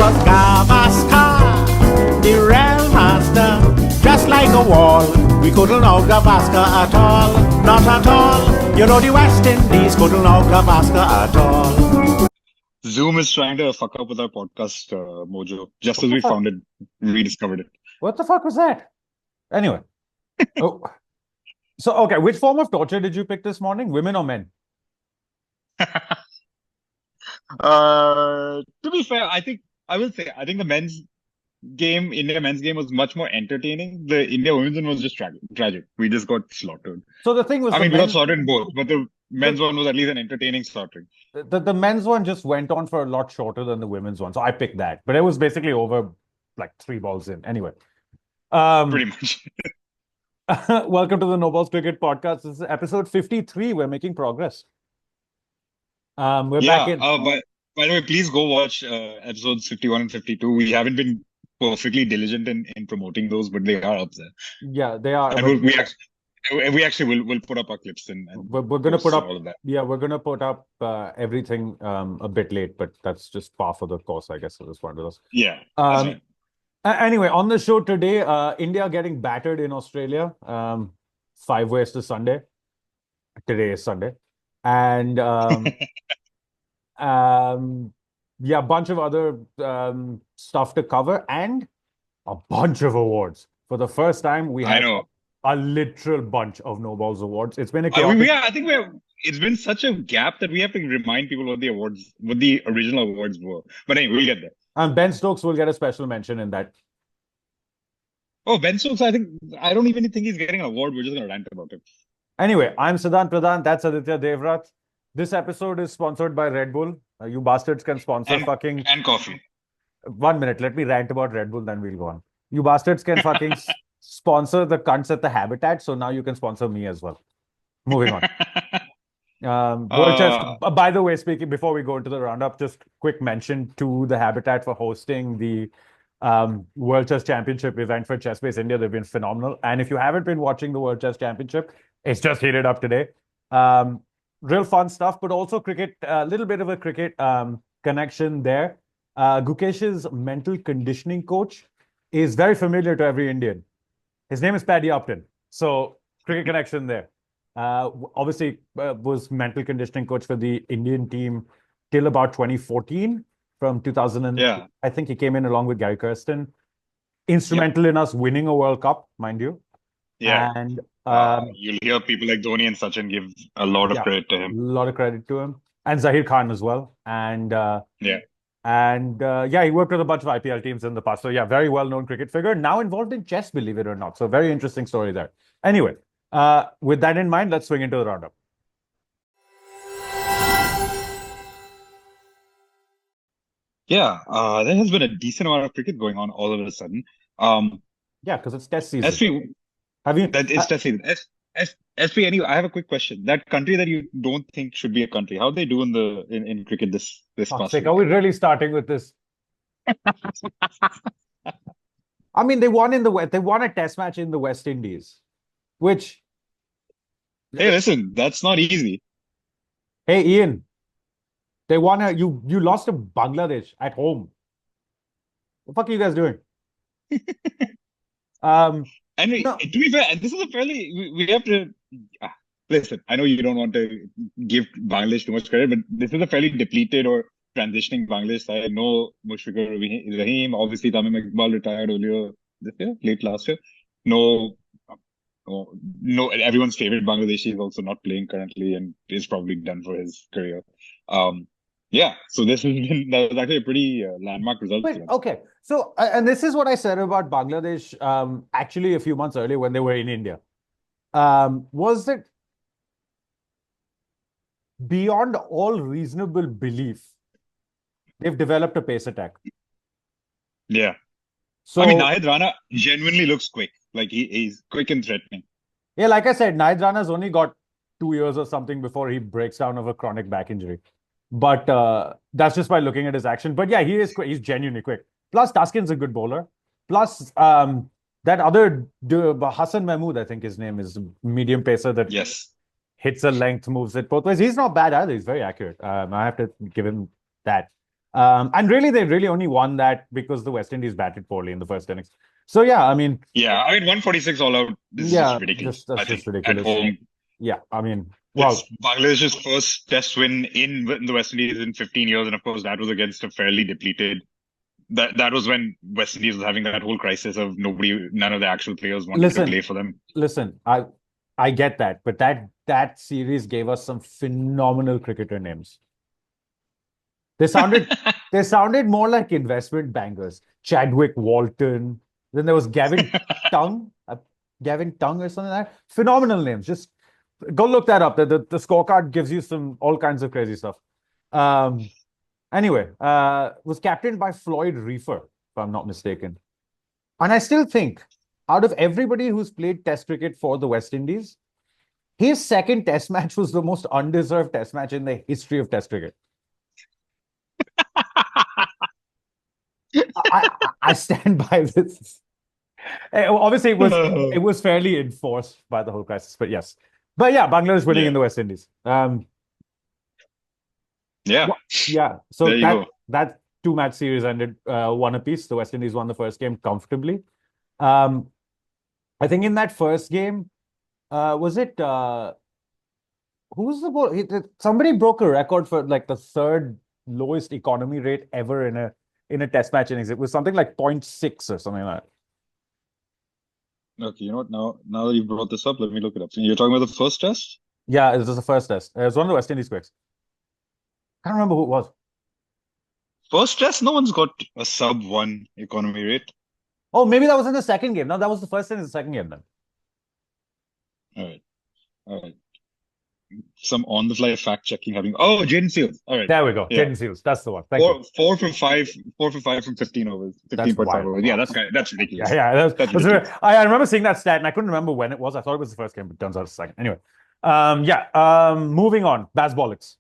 was Gavaskar, the real master. Just like a wall, we couldn't know Gavaskar at all. Not at all. You know the West Indies couldn't know Gavaskar at all. Zoom is trying to fuck up with our podcast mojo. Just as we fuck? found it, rediscovered it. What the fuck was that? Anyway. Oh. So, okay, which form of torture did you pick this morning? Women or men? To be fair, I think the India men's game was much more entertaining. The India women's one was just tragic. We just got slaughtered. So the thing was, I mean, we got slaughtered in both, but the men's one was at least an entertaining slaughtering. the men's one just went on for a lot shorter than the women's one. So I picked that. But it was basically over like 3 balls in. Anyway. Pretty much. Welcome to the No Balls Cricket Podcast. This is episode 53. We're making progress. We're back in. By the way, please go watch episodes 51 and 52. We haven't been perfectly diligent in promoting those, but they are up there. Yeah, they are. And we actually will put up our clips and we're gonna put up all of that. Yeah, we're gonna put up everything a bit late, but that's just par for the course, I guess, at this point with us. Yeah. That's right. Anyway, on the show today, India getting battered in Australia. 5 ways to Sunday. Today is Sunday. And yeah, a bunch of other stuff to cover and a bunch of awards. For the first time, we have a literal bunch of No Balls awards. It's been a chaotic... It's been such a gap that we have to remind people what the original awards were. But anyway, we'll get there. And Ben Stokes will get a special mention in that. Oh, Ben Stokes, I don't even think he's getting an award. We're just going to rant about it. Anyway, I'm Siddhant Pradhan. That's Aditya Devrat. This episode is sponsored by Red Bull. You bastards can sponsor and coffee. 1 minute. Let me rant about Red Bull, then we'll go on. You bastards can fucking sponsor the cunts at the Habitat. So now you can sponsor me as well. Moving on. World Chess, by the way, speaking before we go into the roundup, just quick mention to the Habitat for hosting the World Chess Championship event for Chess Base India. They've been phenomenal. And if you haven't been watching the World Chess Championship, it's just heated up today. Real fun stuff, but also cricket, a little bit of a cricket connection there. Gukesh's mental conditioning coach is very familiar to every Indian. His name is Paddy Upton. So cricket connection there. Obviously was mental conditioning coach for the Indian team till about 2014. From 2000, I think he came in along with Gary Kirsten. Instrumental in us winning a World Cup, mind you. Yeah. And you'll hear people like Dhoni and Sachin give a lot of credit to him. A lot of credit to him. And Zahir Khan as well. And he worked with a bunch of IPL teams in the past. So yeah, very well-known cricket figure. Now involved in chess, believe it or not. So very interesting story there. Anyway, with that in mind, let's swing into the roundup. Yeah, there has been a decent amount of cricket going on all of a sudden. Yeah, because it's test season. SP, it's test season. SP, anyway, I have a quick question. That country that you don't think should be a country, how they do in cricket this past week? Are we really starting with this? I mean, they won a test match in the West Indies, which... Hey, listen, that's not easy. Hey, Ian. They won you lost to Bangladesh at home. What the fuck are you guys doing? To be fair, this is a fairly we have to listen. I know you don't want to give Bangladesh too much credit, but this is a fairly depleted or transitioning Bangladesh side. No Mushfiqur Rahim, obviously Tamim Iqbal retired earlier this year, late last year. No, everyone's favorite Bangladeshi is also not playing currently and is probably done for his career. So that was actually a pretty landmark result. Okay, so and this is what I said about Bangladesh actually a few months earlier when they were in India. Was that beyond all reasonable belief, they've developed a pace attack. Yeah. So, I mean, Nahid Rana genuinely looks quick. Like he's quick and threatening. Yeah, like I said, Nahid Rana's only got 2 years or something before he breaks down of a chronic back injury. But that's just by looking at his action. But yeah, he is quick. He's genuinely quick. Plus, Taskin's a good bowler. Plus, that other Hassan Mahmood, I think his name is, medium pacer that hits a length, moves it both ways. He's not bad either. He's very accurate. I have to give him that. And really, they really only won that because the West Indies batted poorly in the first innings. So yeah, I mean, 146 all out. This is just ridiculous. that's I think just ridiculous. at home. Yeah, I mean, well, It's Bangladesh's first Test win in the West Indies in 15 years, and of course that was against a fairly depleted. That was when West Indies was having that whole crisis of none of the actual players wanted to play for them. Listen, I get that, but that series gave us some phenomenal cricketer names. They sounded more like investment bankers. Chadwick Walton. Then there was Gavin Tongue, Gavin Tongue or something like that. Phenomenal names. Just go look that up. The scorecard gives you all kinds of crazy stuff. Anyway, was captained by Floyd Reefer, if I'm not mistaken. And I still think, out of everybody who's played Test cricket for the West Indies, his second Test match was the most undeserved Test match in the history of Test cricket. I stand by this. Obviously, it was fairly enforced by the whole crisis, but yes. But yeah, Bangladesh winning in the West Indies. Yeah. So that two-match series ended 1 apiece. The West Indies won the first game comfortably. I think in that first game, was it who's the ball? Somebody broke a record for like the third lowest economy rate ever in a Test match innings. It was something like 0.6 or something like that. Okay, you know what? Now that you brought this up, let me look it up. So you're talking about the first Test? Yeah, it was the first Test. It was one of the West Indies quicks. I can't remember who it was. First Test, no one's got a sub-1 economy rate. Oh, maybe that was in the second game. No, that was the first and the second game then. All right. Some on-the-fly fact-checking happening. Oh, Jaden Seals. All right. There we go. Yeah. Jaden Seals. That's the one. Thank you. 4 for 5 from 15 overs. 15.5 overs. Yeah, that's ridiculous. Yeah, that's ridiculous. I remember seeing that stat and I couldn't remember when it was. I thought it was the first game, but it turns out it's the second. Anyway. Moving on. Bazbolics.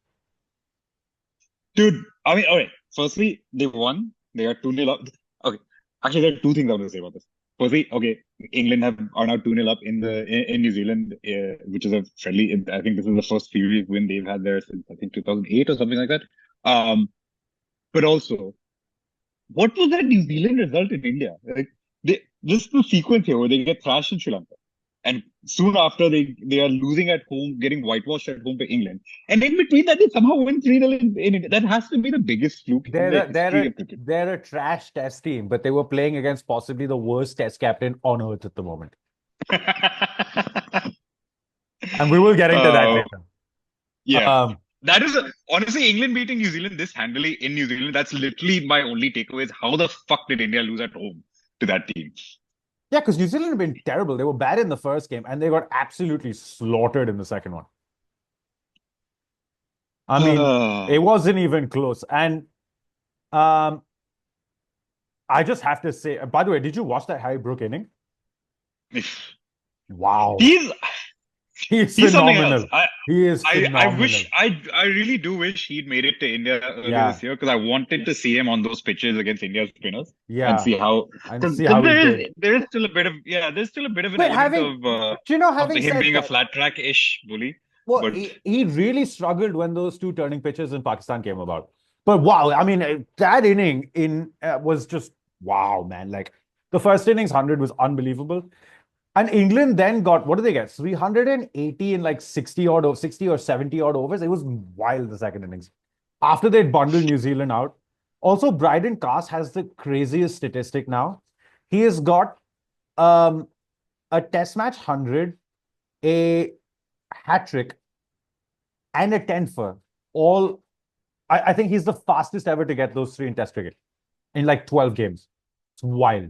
Dude, I mean, all right. Firstly, they won. They are 2-0 up. Okay. Actually, there are two things I want to say about this. Firstly, okay, England are now 2-0 up in New Zealand, which is a fairly. I think this is the first series win they've had there since I think 2008 or something like that. But also, what was that New Zealand result in India? Like, this the sequence here where they get thrashed in Sri Lanka, and soon after they are losing at home, getting whitewashed at home to England, and in between that they somehow win 3-0 in India. That has to be the biggest fluke in the history of cricket. They're a trash Test team, but they were playing against possibly the worst Test captain on earth at the moment. And we will get into that later. Yeah. That is honestly England beating New Zealand this handily in New Zealand. That's literally my only takeaway is how the fuck did India lose at home to that team? Yeah, because New Zealand have been terrible. They were bad in the first game and they got absolutely slaughtered in the second one. I mean, it wasn't even close. And I just have to say, by the way, did you watch that Harry Brook inning? Wow. He's phenomenal. He is phenomenal. I really do wish he'd made it to India earlier this year because I wanted to see him on those pitches against India's spinners and see how. There is still a bit of an element of him being a flat track-ish bully. Well, but he really struggled when those two turning pitches in Pakistan came about. But wow, I mean, that inning was just wow, man. Like the first innings 100 was unbelievable. And England then got, what did they get? 380 in like 60 or 70 odd overs. It was wild, the second innings. After they'd bundled New Zealand out. Also, Bryden Cass has the craziest statistic now. He has got a Test match 100, a hat-trick, and a 10-fer. All, I think he's the fastest ever to get those three in Test cricket in like 12 games. It's wild.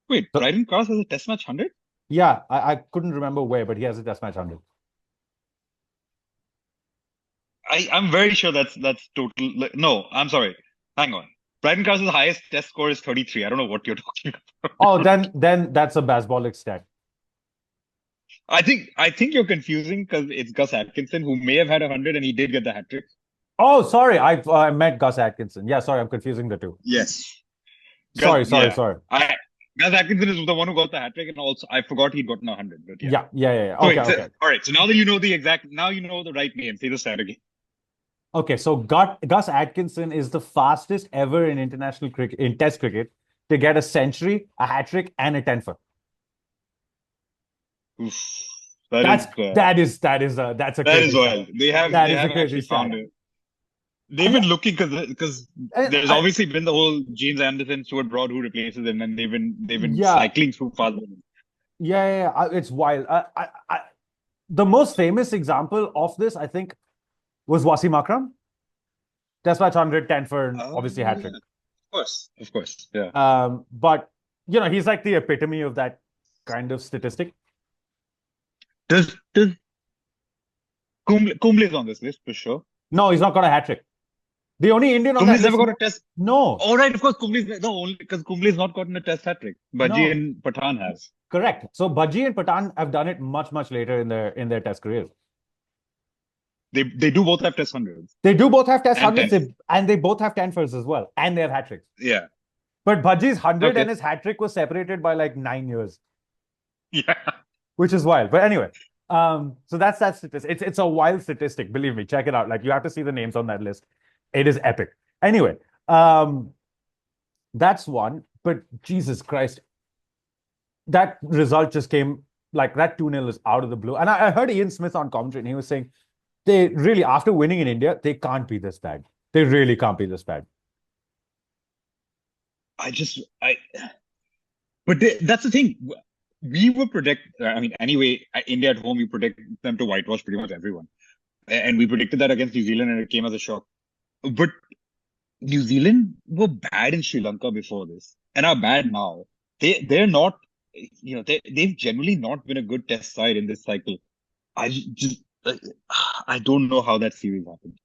Wait, Bryden Cass has a Test match 100? Yeah, I couldn't remember where, but he has a Test match 100. I'm very sure that's total. No, I'm sorry. Hang on. Bryden Cass's highest Test score is 33. I don't know what you're talking about. Oh, then that's a Bazbolic stat. I think you're confusing because it's Gus Atkinson who may have had 100 and he did get the hat trick. Oh, sorry. I met Gus Atkinson. Yeah, sorry, I'm confusing the two. Yes. Sorry. Gus Atkinson is the one who got the hat trick, and also I forgot he'd gotten 100. But yeah. Yeah. So Okay, wait, okay. all right. So now that you know now you know the right name. Say the stat again. Okay, so Gus Atkinson is the fastest ever in international cricket, in Test cricket, to get a century, a hat trick, and a 10-for. Oof. That's a That crazy is stat. wild. They have That is a crazy actually stat. found it. They've been looking because there's obviously been the whole James Anderson, Stuart Broad who replaces him, and they've been Yeah, cycling through fast bowlers. yeah. It's wild. The most famous example of this, I think, was Wasim Akram. Test match 100, 10-for, and Oh, obviously hat trick. of course, yeah. But he's like the epitome of that kind of statistic. Does Kumble is on this list for sure? No, he's not got a hat trick. The only Indian on that Kumble's list. never got a test. No. All right, of course, only because Kumble's not gotten a test hat trick. Bhaji and Pathan has. Correct. So Bhaji and Pathan have done it much, much later in their test careers. They do both have test hundreds. They do both have test And hundreds, and they both have 10-fers as well, and they have hat tricks. Yeah. But Bhaji's 100 and his hat trick was separated by like 9 years. Yeah. Which is wild. But anyway, so that's that statistic. It's a wild statistic. Believe me, check it out. Like, you have to see the names on that list. It is epic. Anyway, that's one. But Jesus Christ, that result just came like that 2-0 is out of the blue. And I heard Ian Smith on commentary, and he was saying they really, after winning in India, they can't be this bad. They really can't be this bad. But that's the thing. We were anyway, India at home, we predict them to whitewash pretty much everyone. And we predicted that against New Zealand, and it came as a shock. But New Zealand were bad in Sri Lanka before this and are bad now. They're not, they've generally not been a good test side in this cycle. I don't know how that series happened.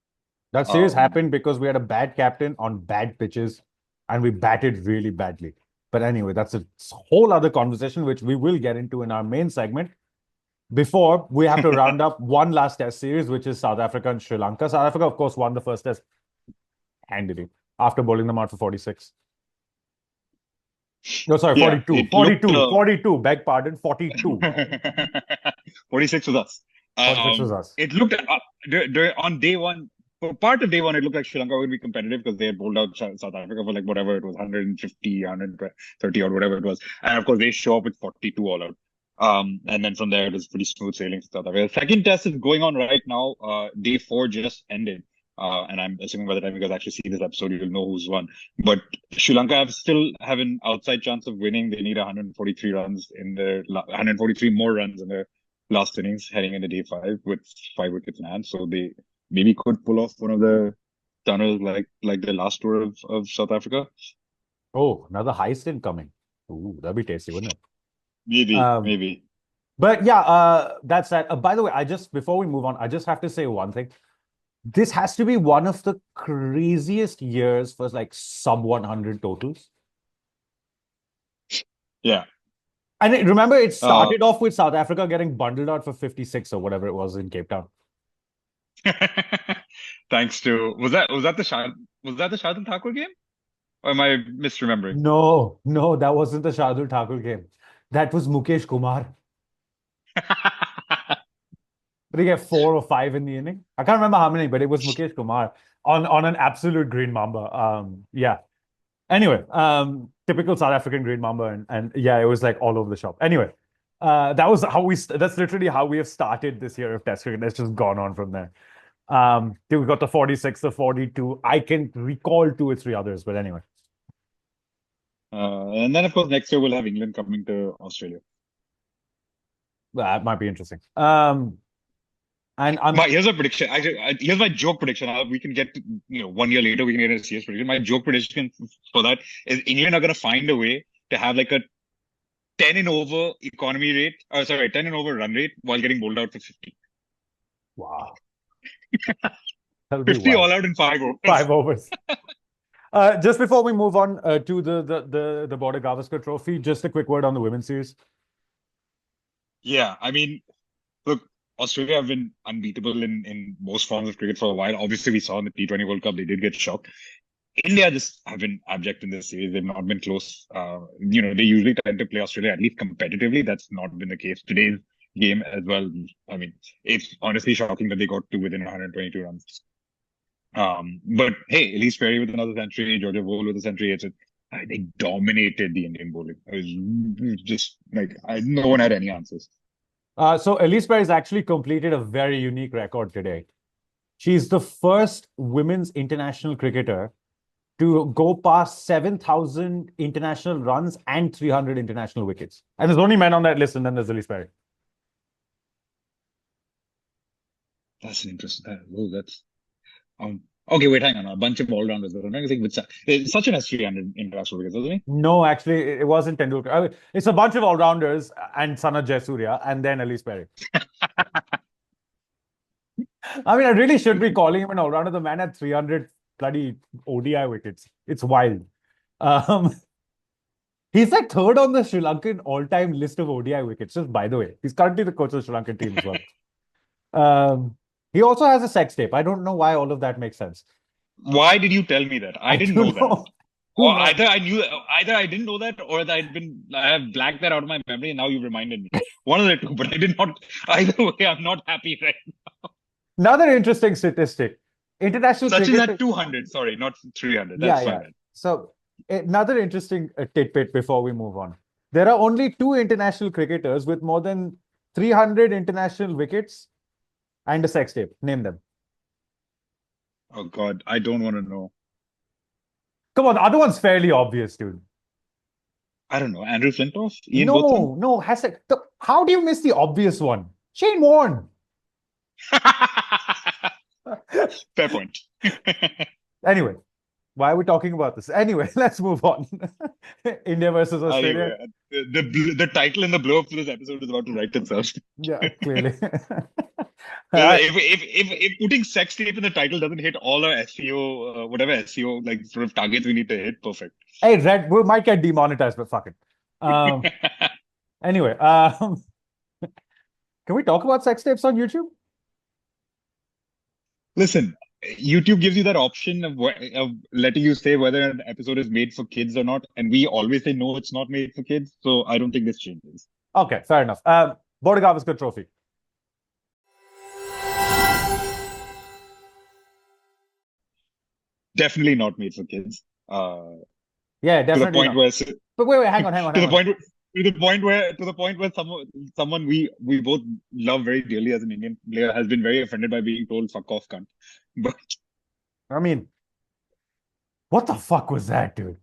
That series happened because we had a bad captain on bad pitches and we batted really badly. But anyway, that's a whole other conversation, which we will get into in our main segment. Before we have to round up one last test series, which is South Africa and Sri Lanka. South Africa, of course, won the first test handily after bowling them out for 46. No, sorry, 42. 42. Beg pardon, 42. 46 was us. 46 was us. It looked on day one. For part of day one, it looked like Sri Lanka would be competitive because they had bowled out South Africa for like whatever it was, 150, 130 or whatever it was. And of course, they show up with 42 all out. And then from there, it was pretty smooth sailing for South Africa. The second test is going on right now. Day 4 just ended. And I'm assuming by the time you guys actually see this episode, you'll know who's won. But Sri Lanka still have an outside chance of winning. They need 143 more runs in their last innings heading into day 5 with 5 wickets in hand. So they maybe could pull off one of the tunnels like the last tour of South Africa. Oh, another heist incoming. Ooh, that'd be tasty, wouldn't it? Maybe. But yeah, that's that. By the way, before we move on, I just have to say one thing. This has to be one of the craziest years for like sub 100 totals. Yeah. And remember, it started off with South Africa getting bundled out for 56 or whatever it was in Cape Town. Thanks to was that the Shardul Thakur game? Or am I misremembering? No, that wasn't the Shardul Thakur game. That was Mukesh Kumar. Did he get 4 or 5 in the inning? I can't remember how many, but it was Mukesh Kumar on an absolute green mamba. Yeah. Anyway, typical South African green mamba, and yeah, it was like all over the shop. Anyway, that's literally how we have started this year of Test cricket. It's just gone on from there. We got the 46, the 42. I can recall 2 or 3 others, but anyway. And then of course next year we'll have England coming to Australia. That might be interesting. Here's a prediction. Actually, here's my joke prediction. We can get 1 year later. We can get a serious prediction. My joke prediction for that is England are going to find a way to have like a 10 and over economy rate. 10 and over run rate while getting bowled out for 50. Wow. 50 all out in 5 overs. 5 overs. Just before we move on to the Border Gavaskar Trophy, just a quick word on the women's series. Yeah, I mean, look, Australia have been unbeatable in most forms of cricket for a while. Obviously, we saw in the T20 World Cup, they did get shocked. India just have been abject in this series. They've not been close. They usually tend to play Australia at least competitively. That's not been the case. Today's game as well. I mean, it's honestly shocking that they got to within 122 runs. But hey, Elise Perry with another century, Georgia Vole with a century. They dominated the Indian bowling. It was just like no one had any answers. So Elise Perry's actually completed a very unique record today. She's the first women's international cricketer to go past 7,000 international runs and 300 international wickets. And there's only men on that list, and then there's Elise Perry. That's interesting. That's okay. Wait, hang on. A bunch of all-rounders. I'm trying to think which Sachin has 300 international wickets, doesn't he? No, actually, it wasn't Tendulkar. I mean, it's a bunch of all-rounders and Sana Jayasuriya, and then Elise Perry. I mean, I really should be calling him an all-rounder. The man had 300 bloody ODI wickets. It's wild. He's like third on the Sri Lankan all-time list of ODI wickets, just by the way. He's currently the coach of the Sri Lankan team as well. He also has a sex tape. I don't know why all of that makes sense. Why did you tell me that? I didn't know that. Or either I didn't know that, or that I have blacked that out of my memory, and now you reminded me. One of the two, but I did not. Either way, I'm not happy right now. Another interesting statistic. International Sachin cricket... had 200, sorry, not 300. That's fine. Yeah. So another interesting tidbit before we move on. There are only 2 international cricketers with more than 300 international wickets and a sex tape. Name them. Oh God, I don't want to know. Come on, the other one's fairly obvious, dude. I don't know. Andrew Flintoff? No. How do you miss the obvious one? Shane Warne. Fair point. Anyway, why are we talking about this? Anyway, let's move on. India versus Australia. Anyway, the title and the blow up for this episode is about to write itself. Yeah, clearly. If putting sex tape in the title doesn't hit all our SEO, whatever SEO like sort of targets we need to hit, perfect. Hey, we might get demonetized, but fuck it. Anyway, can we talk about sex tapes on YouTube? Listen, YouTube gives you that option of letting you say whether an episode is made for kids or not, and we always say no, it's not made for kids. So I don't think this changes. Okay, fair enough. Border Gavaskar Trophy. Definitely not made for kids. Yeah, definitely. To the point where, but wait, hang on. To the point where someone we both love very dearly as an Indian player has been very offended by being told "fuck off, cunt." But I mean, what the fuck was that, dude?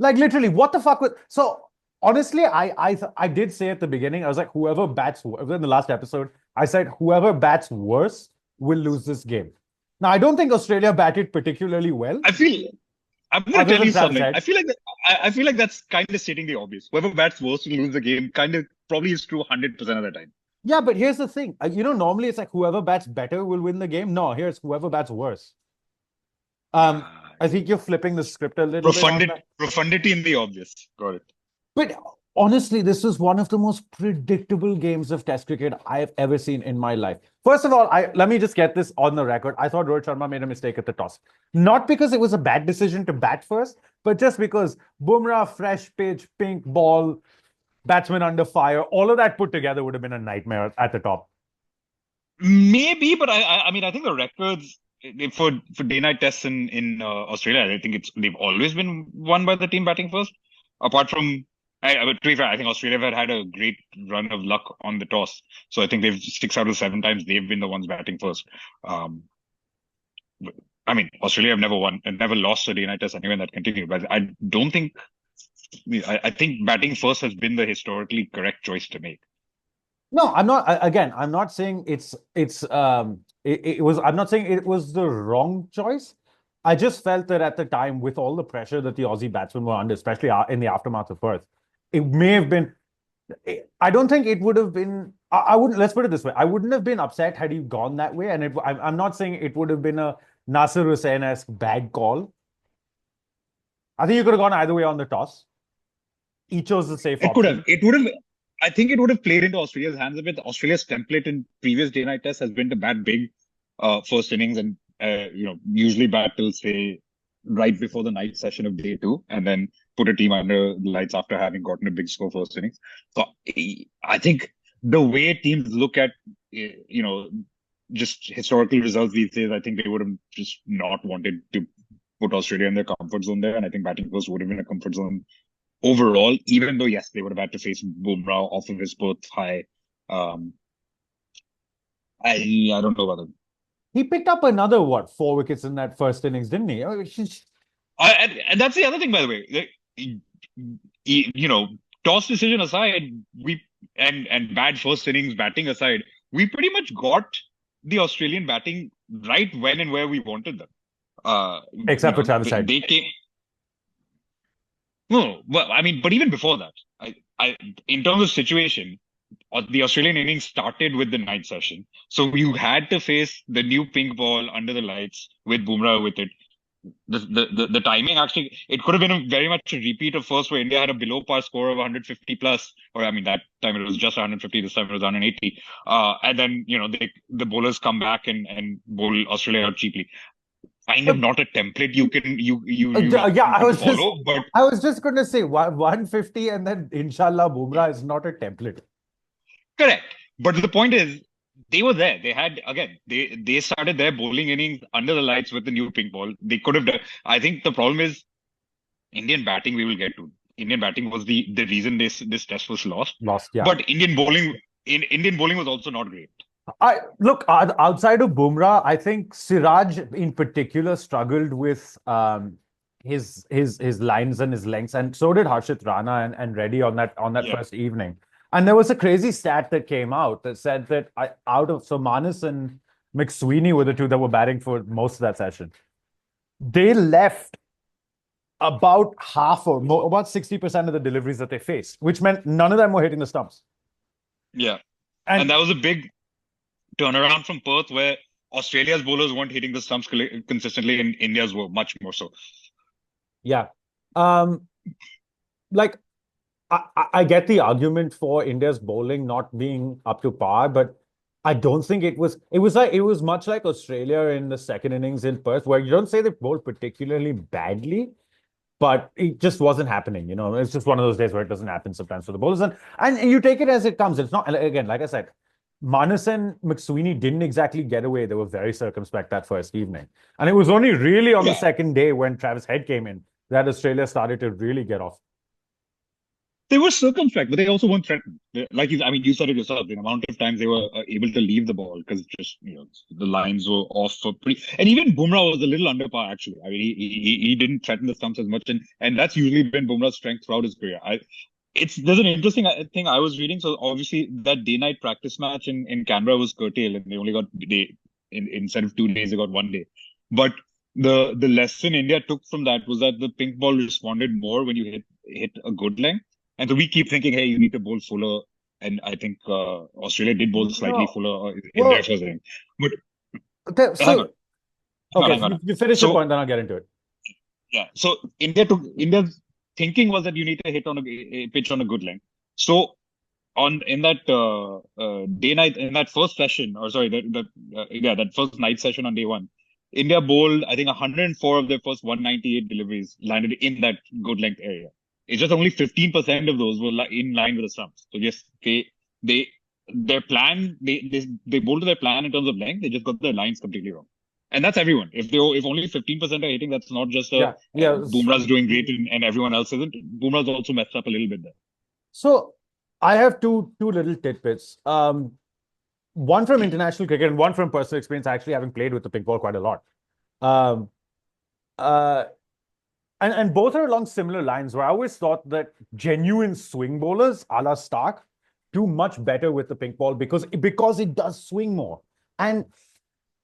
Like literally, what the fuck was? So honestly, I did say at the beginning, I was like, whoever bats in the last episode, I said whoever bats worse will lose this game. Now I don't think Australia batted particularly well. I'm going to tell you something. I feel like that's kind of stating the obvious. Whoever bats worse will lose the game. Kind of probably is true 100% of the time. Yeah, but here's the thing. Normally it's like whoever bats better will win the game. No, here's whoever bats worse. I think you're flipping the script a little bit. Profundity in the obvious. Got it. But honestly, this is one of the most predictable games of Test cricket I have ever seen in my life. First of all, let me just get this on the record. I thought Rohit Sharma made a mistake at the toss. Not because it was a bad decision to bat first, but just because Bumrah, fresh pitch, pink ball, batsman under fire, all of that put together would have been a nightmare at the top. Maybe, but I mean, I think the records for day-night tests in Australia, I think they've always been won by the team batting first. Apart from, to be fair, I think Australia have had a great run of luck on the toss. So I think 6 out of 7 times they've been the ones batting first. I mean, Australia have never lost a day-night test anyway, and that continued. But I don't think. I think batting first has been the historically correct choice to make. No, I'm not. Again, I'm not saying I'm not saying it was the wrong choice. I just felt that at the time, with all the pressure that the Aussie batsmen were under, especially in the aftermath of Perth, it may have been. I don't think it would have been. I wouldn't. Let's put it this way: I wouldn't have been upset had he gone that way. And I'm not saying it would have been a Nasser Hussain-esque bad call. I think you could have gone either way on the toss. He chose the safe option. It would have. I think it would have played into Australia's hands a bit. Australia's template in previous day-night tests has been to bat big first innings and usually bat till say right before the night session of day two, and then put a team under the lights after having gotten a big score first innings. So I think the way teams look at, just historical results these days, I think they would have just not wanted to put Australia in their comfort zone there. And I think batting first would have been a comfort zone overall, even though, yes, they would have had to face Bumrah off of his Perth high. I don't know about it. He picked up another, 4 wickets in that first innings, didn't he? And that's the other thing, by the way. Toss decision aside, and bad first innings batting aside, we pretty much got the Australian batting right when and where we wanted them. Except for Travis Head. They came. No, well, I mean, but even before that, in terms of situation, the Australian innings started with the night session. So you had to face the new pink ball under the lights with Bumrah with it. The timing actually, it could have been very much a repeat of first, where India had a below par score of 150 plus, or I mean, that time it was just 150, this time it was 180. And then, the bowlers come back and bowl Australia out cheaply. Kind of not a template you can follow, but I was just going to say 150 and then inshallah Bumrah is not a template. Correct. But the point is, they were there. They had, again, they started their bowling innings under the lights with the new pink ball. They could have done. I think the problem is Indian batting. We will get to. Indian batting was the reason this test was lost. Yeah. But Indian bowling was also not great. Look, outside of Bumrah, I think Siraj in particular struggled with his lines and his lengths, and so did Harshit Rana and Reddy on that first evening. And there was a crazy stat that came out that said that Manas and McSweeney were the two that were batting for most of that session. They left about half or more, about 60% of the deliveries that they faced, which meant none of them were hitting the stumps. Yeah. And that was a big turnaround from Perth, where Australia's bowlers weren't hitting the stumps consistently, and India's were much more so. Yeah. I get the argument for India's bowling not being up to par, but I don't think it was much like Australia in the second innings in Perth, where you don't say they bowled particularly badly, but it just wasn't happening. It's just one of those days where it doesn't happen sometimes for the bowlers, and you take it as it comes. It's not, again, like I said, Manas and McSweeney didn't exactly get away. They were very circumspect that first evening. And it was only really on the second day when Travis Head came in that Australia started to really get off. They were circumspect, but they also weren't threatened. You said it yourself. The amount of times they were able to leave the ball because just the lines were off for pretty. And even Bumrah was a little under par actually. I mean, he didn't threaten the stumps as much, and that's usually been Bumrah's strength throughout his career. There's an interesting thing I was reading. So obviously that day-night practice match in Canberra was curtailed, and they only got instead of 2 days, they got 1 day. But the lesson India took from that was that the pink ball responded more when you hit a good length. And so we keep thinking, hey, you need to bowl fuller. And I think Australia did bowl slightly fuller in their first inning. But you finish your point, then I'll get into it. Yeah. So India's thinking was that you need to hit on a pitch on a good length. So in that day-night, in that first session, that first night session on day one, India bowled, I think 104 of their first 198 deliveries landed in that good length area. It's just only 15% of those were in line with the stumps. So yes, their plan, they bowled to their plan in terms of length. They just got their lines completely wrong. And that's everyone. If only 15% are hitting, that's not just Bumrah's doing great and everyone else isn't. Bumrah's also messed up a little bit there. So I have two little tidbits. One from international cricket and one from personal experience, actually having played with the pink ball quite a lot. And both are along similar lines, where I always thought that genuine swing bowlers, a la Stark, do much better with the pink ball because it does swing more. And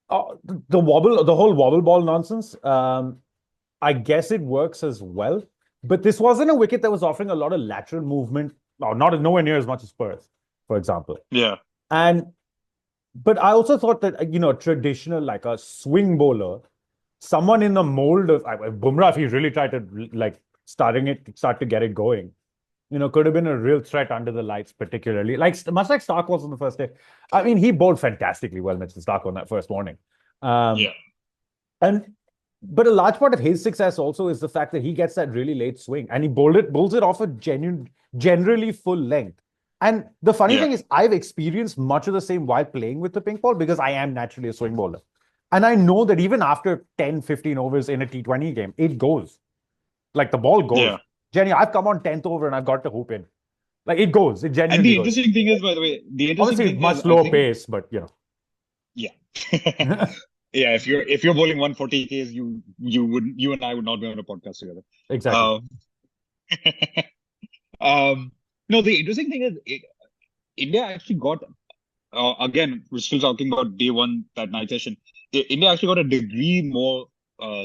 the whole wobble ball nonsense, I guess it works as well. But this wasn't a wicket that was offering a lot of lateral movement, or nowhere near as much as Perth, for example. Yeah. But I also thought that, traditional, like a swing bowler, someone in the mold of Bumrah, if he really tried to start to get it going, could have been a real threat under the lights, particularly much like Stark was on the first day. I mean, he bowled fantastically well, Mitchell Stark, on that first morning. Yeah. But a large part of his success also is the fact that he gets that really late swing and he bowls it off a generally full length. And the funny thing is, I've experienced much of the same while playing with the pink ball because I am naturally a swing bowler. And I know that even after 10, 15 overs in a T20 game, it goes. Like the ball goes. Yeah. Jenny, I've come on 10th over and I've got the hoop in. Like it goes. It genuinely And the interesting thing is, by the way, obviously much slower pace, but you know. Yeah. Yeah, if you're bowling 140 Ks, you and I would not be on a podcast together. Exactly. No, the interesting thing is India actually got again, we're still talking about day one, that night session. India actually got a degree more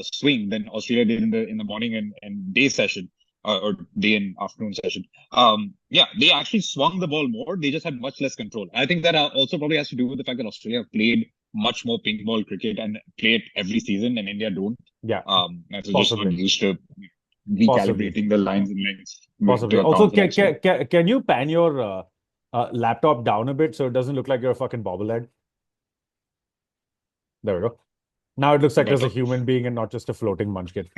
swing than Australia did in the morning and day session or day and afternoon session. Yeah, they actually swung the ball more. They just had much less control. I think that also probably has to do with the fact that Australia played much more pink ball cricket and play it every season, and India don't. Yeah. And so just not used to recalibrating the lines and lengths. Possibly. Also, can you pan your laptop down a bit so it doesn't look like you're a fucking bobblehead? There we go. Now it looks like there's a human being and not just a floating munchkin.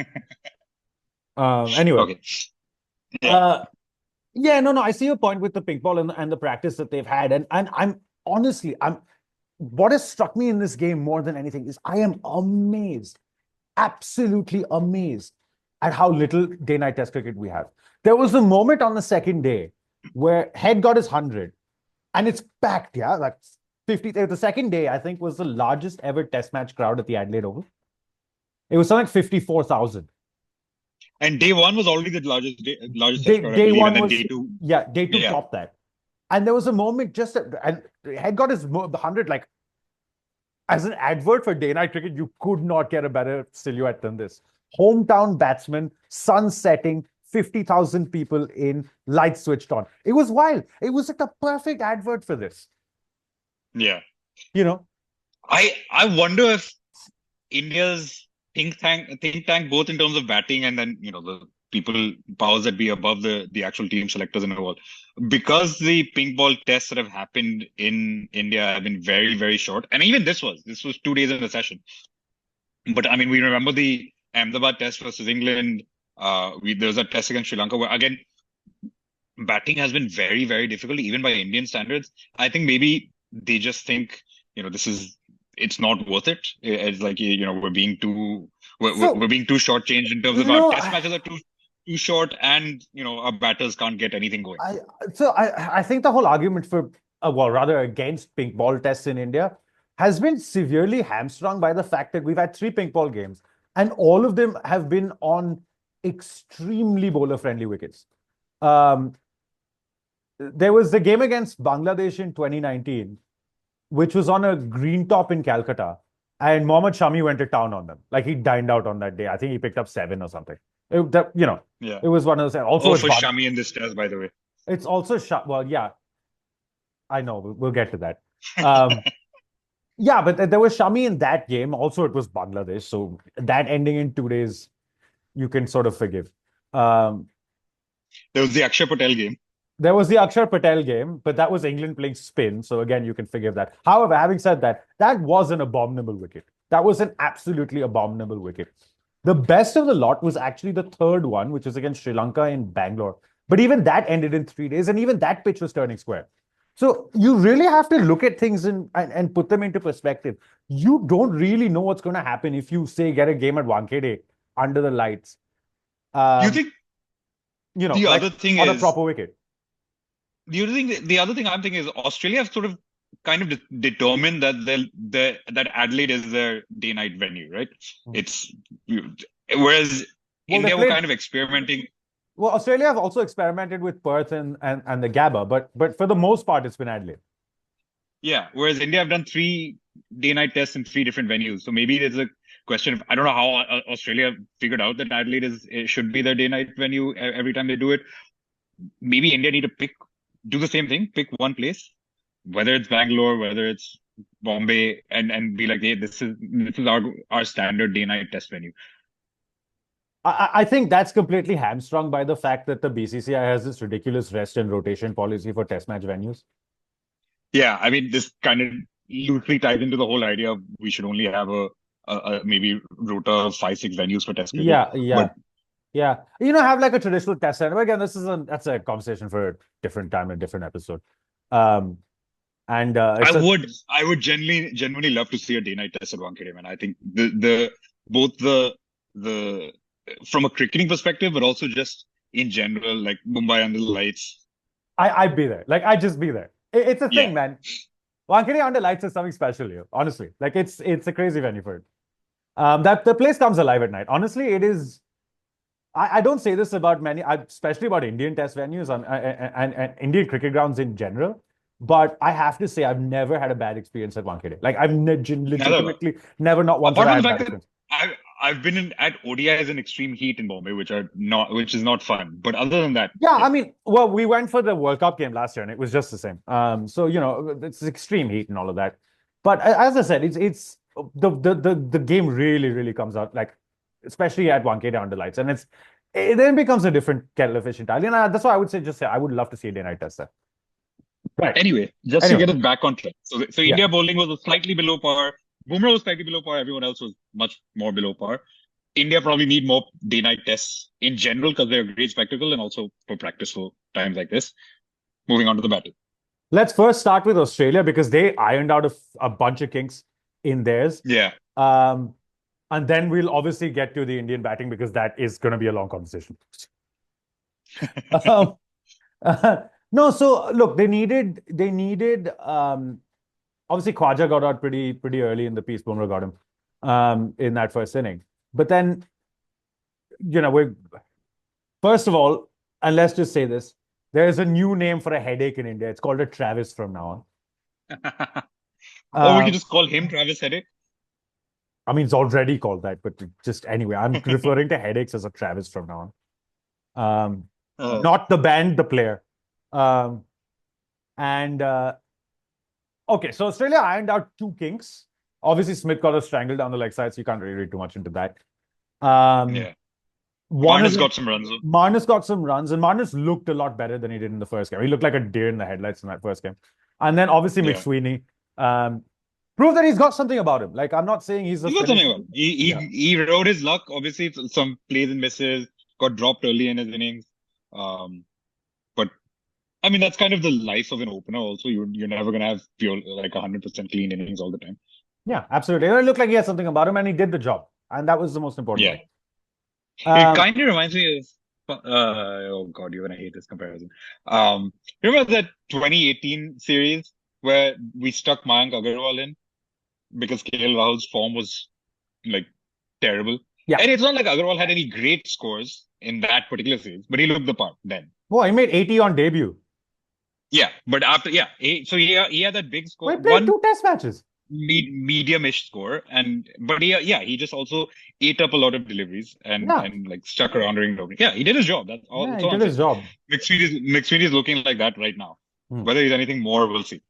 Anyway. Okay. Yeah, no, I see your point with the pink ball and the practice that they've had. And I'm honestly, what has struck me in this game more than anything is I am amazed, absolutely amazed at how little day-night test cricket we have. There was a moment on the second day where Head got his 100 and it's packed, yeah, like 50. The second day, I think, was the largest ever test match crowd at the Adelaide Oval. It was something like 54,000. And day one was already the largest day, crowd, day one and was, day two. Yeah, day two topped that. And there was a moment and Head got his 100, like, as an advert for day-night cricket, you could not get a better silhouette than this. Hometown batsman, sun setting, 50,000 people in, lights switched on. It was wild. It was like the perfect advert for this. Yeah. You know? I wonder if India's think tank, both in terms of batting and then, the powers that be above the actual team selectors in the world, because the pink ball tests that have happened in India have been very, very short. And even this was 2 days in the session. But I mean, we remember the Ahmedabad test versus England. There was a test against Sri Lanka where, again, batting has been very, very difficult, even by Indian standards. I think maybe they just think, it's not worth it. It's like, we're being too shortchanged in terms of our test matches are too short, and our batters can't get anything going. I think the whole argument for, rather against pink ball tests in India has been severely hamstrung by the fact that we've had 3 pink ball games, and all of them have been on extremely bowler-friendly wickets. There was the game against Bangladesh in 2019, which was on a green top in Calcutta, and Mohammad Shami went to town on them. Like, he dined out on that day. I think he picked up 7 or something. It was one of those. Also, for Shami in this test, by the way. It's also well, yeah. I know. We'll get to that. Yeah, but there was Shami in that game. Also, it was Bangladesh. So that ending in 2 days, you can sort of forgive. There was the Akshar Patel game. There was the Akshar Patel game, but that was England playing spin. So again, you can forgive that. However, having said that, that was an abominable wicket. That was an absolutely abominable wicket. The best of the lot was actually the third one, which was against Sri Lanka in Bangalore. But even that ended in 3 days, and even that pitch was turning square. So you really have to look at things and put them into perspective. You don't really know what's going to happen if you, say, get a game at Wankhede under the lights. You think? The other thing on is a proper wicket. The other thing I'm thinking is Australia have sort of kind of determined that Adelaide is their day-night venue, right? It's whereas India were kind of experimenting. Well, Australia have also experimented with Perth and the Gabba, but for the most part, it's been Adelaide. Yeah, whereas India have done 3 day-night tests in 3 different venues. So maybe there's a question of, I don't know how Australia figured out that Adelaide should be their day-night venue every time they do it. Maybe India need to do the same thing, pick one place, whether it's Bangalore, whether it's Bombay, and be like, hey, this is our standard day-night test venue. I think that's completely hamstrung by the fact that the BCCI has this ridiculous rest and rotation policy for test match venues. Yeah, I mean, this kind of loosely ties into the whole idea of we should only have a maybe rota 5-6 venues for Test cricket. Yeah. Have like a traditional test center. Again, that's a conversation for a different time, a different episode. I would genuinely love to see a day-night test at Wankhede, man. I think both the from a cricketing perspective, but also just in general, like Mumbai under the lights. I'd be there. Like I'd just be there. It's a thing, man. Wankhede under lights is something special here. Honestly, like it's a crazy venue for it. That the place comes alive at night. Honestly, it is. I don't say this about many, especially about Indian test venues and Indian cricket grounds in general. But I have to say, I've never had a bad experience at Wankhede. Like I've legitimately never not once. Apart from the fact that I've been at ODIs in extreme heat in Bombay, which is not fun. But other than that, I mean, well, we went for the World Cup game last year, and it was just the same. So it's extreme heat and all of that. But as I said, it's the game really comes out, like especially at Wankhede under lights, and it then becomes a different kettle of fish entirely. And that's why I would say I would love to see a day-night test there. Right. Anyway, to get us back on track. So India bowling was slightly below par. Bumrah was slightly below par. Everyone else was much more below par. India probably need more day-night tests in general because they're a great spectacle and also for practice for times like this. Moving on to the battle. Let's first start with Australia because they ironed out a bunch of kinks in theirs. Yeah. And then we'll obviously get to the Indian batting because that is going to be a long conversation. No, so look, they needed obviously Khwaja got out pretty early in the piece. Bumrah got him in that first inning. But then, first of all, and let's just say this, there is a new name for a headache in India. It's called a Travis from now on. We can just call him Travis Headache. I mean, it's already called that, but just anyway, I'm referring to headaches as a Travis from now on. Not the band, the player. Okay, so Australia ironed out two kinks. Obviously, Smith got a strangle down the leg side, so you can't really read too much into that. Marnus got some runs. Marnus got some runs, and Marnus looked a lot better than he did in the first game. He looked like a deer in the headlights in that first game. And then obviously McSweeney proved that he's got something about him. Like I'm not saying he's got something about him. He rode his luck. Obviously, some plays and misses, got dropped early in his innings. But I mean, that's kind of the life of an opener. Also, you're never gonna have pure 100% clean innings all the time. Yeah, absolutely. It looked like he had something about him, and he did the job, and that was the most important thing. It kind of reminds me of oh god, you're gonna hate this comparison. Remember that 2018 series where we stuck Mayank Agarwal in because KL Rahul's form was terrible. Yeah, and it's not like Agarwal had any great scores in that particular series, but he looked the part then. Well, he made 80 on debut. Yeah, but after so he had that big score. He played 2 test matches. Medium-ish score, but he just also ate up a lot of deliveries and stuck around during nobody. Yeah, he did his job. That's all. Yeah, he did his job. McSweeney is looking like that right now. Whether he's anything more, we'll see.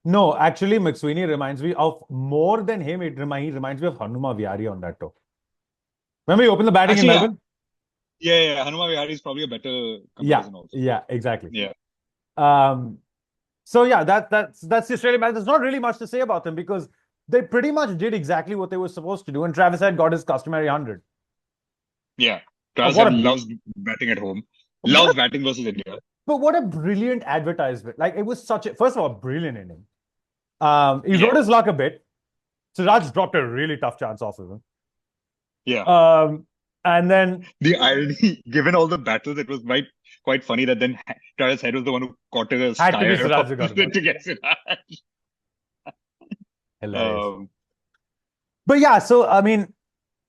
No, actually, McSweeney reminds me of more than him. He reminds me of Hanuma Vihari on that tour. Remember he opened the batting in Melbourne? Yeah. Hanuma Vihari is probably a better comparison also. Yeah, exactly. Yeah. So yeah, that's the Australian match. There's not really much to say about them because they pretty much did exactly what they were supposed to do, and Travis had got his customary 100. Yeah, Travis loves batting at home. Loves batting versus India. But what a brilliant advertisement! Like it was such a first of all brilliant inning. He rode his luck a bit. Siraj dropped a really tough chance off of him. Yeah. And then the irony, given all the battles, it was quite funny that then Travis Head was the one who caught his had to be Siraj to get Siraj. Hilarious. But yeah, so I mean,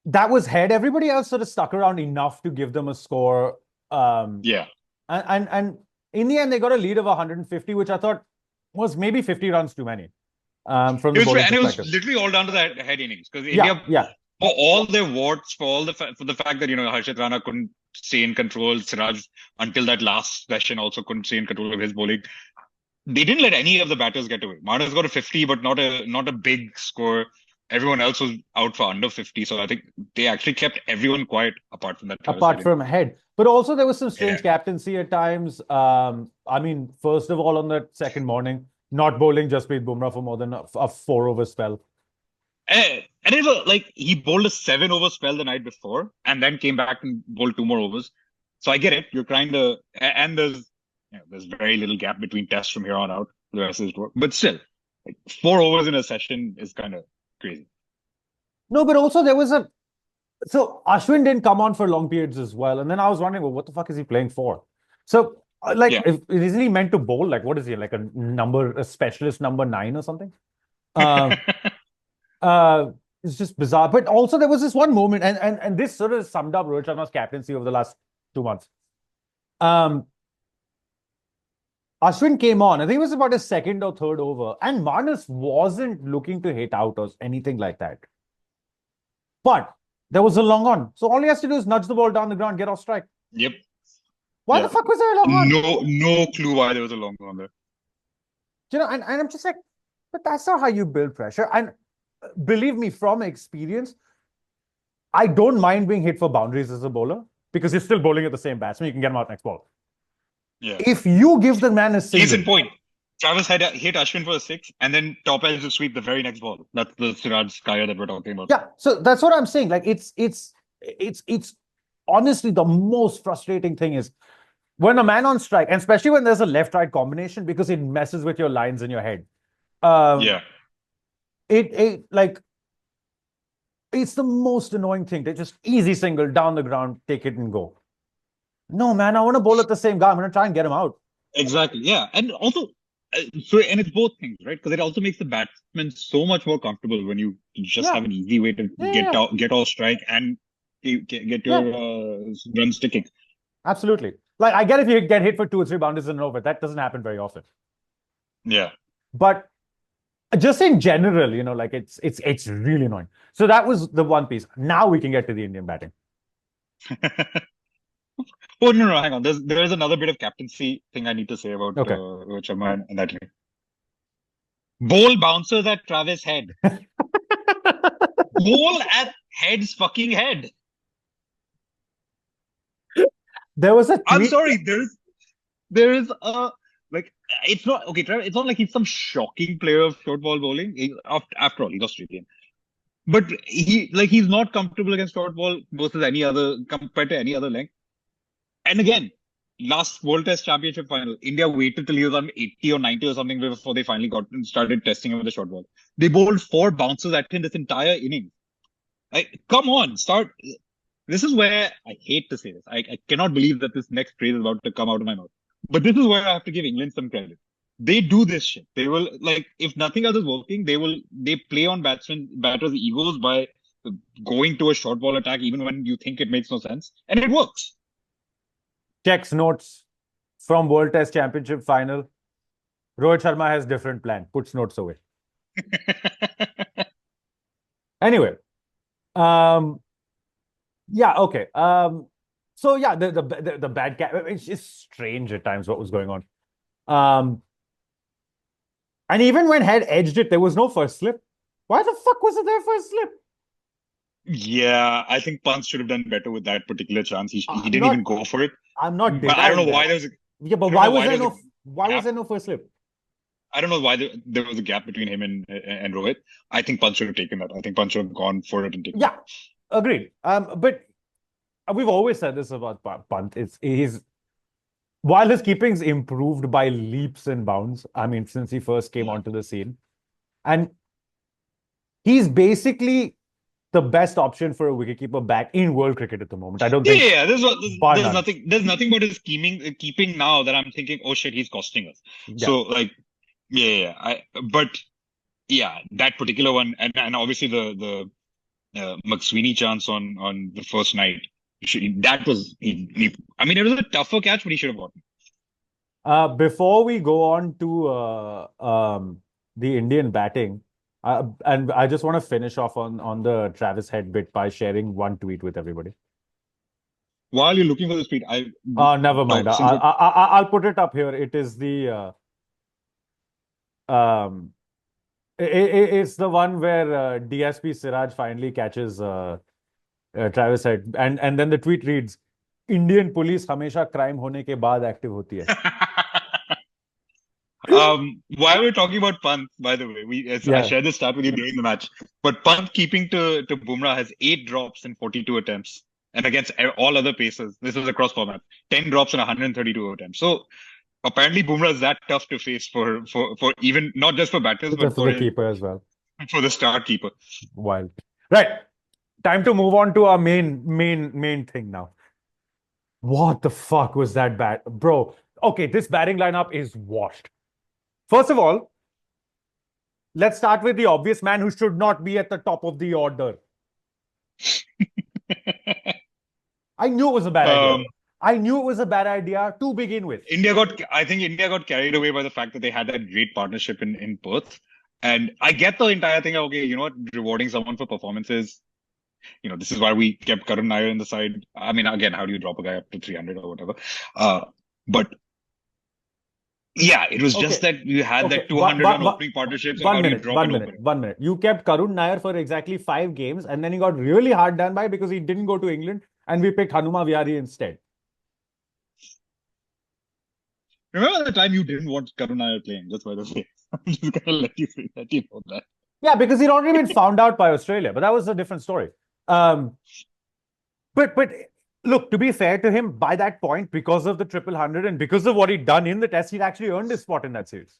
that was Head. Everybody else sort of stuck around enough to give them a score. And in the end, they got a lead of 150, which I thought was maybe 50 runs too many. From the bowling perspective. It was literally all down to the Head innings because India. For all their warts, for the fact that Harshit Rana couldn't stay in control, Siraj until that last session also couldn't stay in control of his bowling. They didn't let any of the batters get away. Marnus got a 50, but not a big score. Everyone else was out for under 50, so I think they actually kept everyone quiet apart from that. Apart from Head, but also there was some strange captaincy at times. I mean, first of all, on that second morning, not bowling Jasprit Bumrah for more than a 4-over spell. And And it was like he bowled a 7 over spell the night before and then came back and bowled 2 more overs. So I get it. You're trying to, and there's very little gap between tests from here on out for the rest of the tour. But still, like 4 overs in a session is kind of crazy. No, but also there was so Ashwin didn't come on for long periods as well. And then I was wondering, well, what the fuck is he playing for? So, isn't he meant to bowl? Like, what is he, like a specialist number 9 or something? It's just bizarre. But also there was this one moment, and this sort of summed up Rohit Sharma's captaincy over the last 2 months. Ashwin came on, I think it was about his second or third over, and Manas wasn't looking to hit out or anything like that. But there was a long on. So all he has to do is nudge the ball down the ground, get off strike. Yep. Why the fuck was there a long on? No clue why there was a long on there. You know, and I'm just like, but that's not how you build pressure. And believe me, from experience, I don't mind being hit for boundaries as a bowler because you're still bowling at the same batsman. You can get him out next ball. Yeah. If you give the man a single. Case in point, Travis had hit Ashwin for a 6 and then top edge to sweep the very next ball. That's the Siraj Skyer that we're talking about. Yeah, so that's what I'm saying. Like it's honestly the most frustrating thing is when a man on strike, and especially when there's a left-right combination because it messes with your lines in your head. It's the most annoying thing. They just easy single down the ground, take it and go. No, man, I want to bowl at the same guy. I'm going to try and get him out. Exactly. Yeah. And also, and it's both things, right? Because it also makes the batsman so much more comfortable when you just have an easy way to get off strike and get your run sticking. Absolutely. Like, I get if you get hit for 2 or 3 boundaries in an over. That doesn't happen very often. Yeah. But just in general, you know, like it's really annoying. So that was the one piece. Now we can get to the Indian batting. Oh, no, hang on. There is another bit of captaincy thing I need to say about Rohit Sharma and that. Bowl bouncers at Travis head. Bowl at head's fucking head. There was a tweet. I'm sorry. There is a like. It's not okay. Travis, it's not like he's some shocking player of short ball bowling. After all, he's Australian. But he's not comfortable against short ball versus any other compared to any other length. And again, last World Test Championship final, India waited till he was on 80 or 90 or something before they finally started testing him with the short ball. They bowled 4 bounces at him this entire inning. Like, come on, start. This is where I hate to say this. I cannot believe that this next phrase is about to come out of my mouth. But this is where I have to give England some credit. They do this shit. They will, like, if nothing else is working, they play on batters' egos by going to a short ball attack even when you think it makes no sense. And it works. Checks notes from World Test Championship final. Rohit Sharma has different plan. Puts notes away. Anyway. Yeah, okay. So yeah, the bad cat, it's just strange at times what was going on. And even when Head edged it, there was no first slip. Why the fuck wasn't there first slip? Yeah, I think Pant should have done better with that particular chance. He didn't even go for it. I'm not. But I don't know why there was. But why was there no first slip? I don't know why there was a gap between him and Rohit. I think Pant should have taken that. I think Pant should have gone for it and taken it. Yeah, agreed. But we've always said this about Pant. While his keeping's improved by leaps and bounds, I mean, since he first came onto the scene, and he's basically the best option for a wicketkeeper back in world cricket at the moment. I don't think. Yeah, there's nothing about his keeping now that I'm thinking, oh shit, he's costing us. Yeah. So like, but that particular one, and obviously the McSweeney chance on the first night. That was, I mean, it was a tougher catch, but he should have gotten. Before we go on to the Indian batting, and I just want to finish off on the Travis Head bit by sharing one tweet with everybody. While you're looking for this tweet, never mind. I'll put it up here. It is the it's the one where DSP Siraj finally catches Travis Head, and then the tweet reads, "Indian police हमेशा crime होने के बाद active होती है." While we're talking about Pant, by the way, I shared this stat with you during the match. But Pant keeping to Bumrah has 8 drops in 42 attempts, and against all other pacers, this is across formats, 10 drops in 132 attempts. So apparently, Bumrah is that tough to face for even not just for batters, but for the keeper as well. For the star keeper. Wild. Right. Time to move on to our main thing now. What the fuck was that bat, bro? Okay, this batting lineup is washed. First of all, let's start with the obvious man who should not be at the top of the order. I knew it was a bad idea. I knew it was a bad idea to begin with. I think India got carried away by the fact that they had that great partnership in Perth. And I get the entire thing. Okay, you know what? Rewarding someone for performances. You know, this is why we kept Karun Nair in the side. I mean, again, how do you drop a guy up to 300 or whatever? But yeah, it was just that you had that 200 run opening partnership. One minute. You kept Karun Nair for exactly 5 games, and then he got really hard done by because he didn't go to England, and we picked Hanuma Vihari instead. Remember the time you didn't want Karun Nair playing, just by the way. I'm just gonna let you know that. Yeah, because he'd already been found out by Australia, but that was a different story. But look, to be fair to him, by that point, because of the 100 and because of what he'd done in the test, he'd actually earned his spot in that series.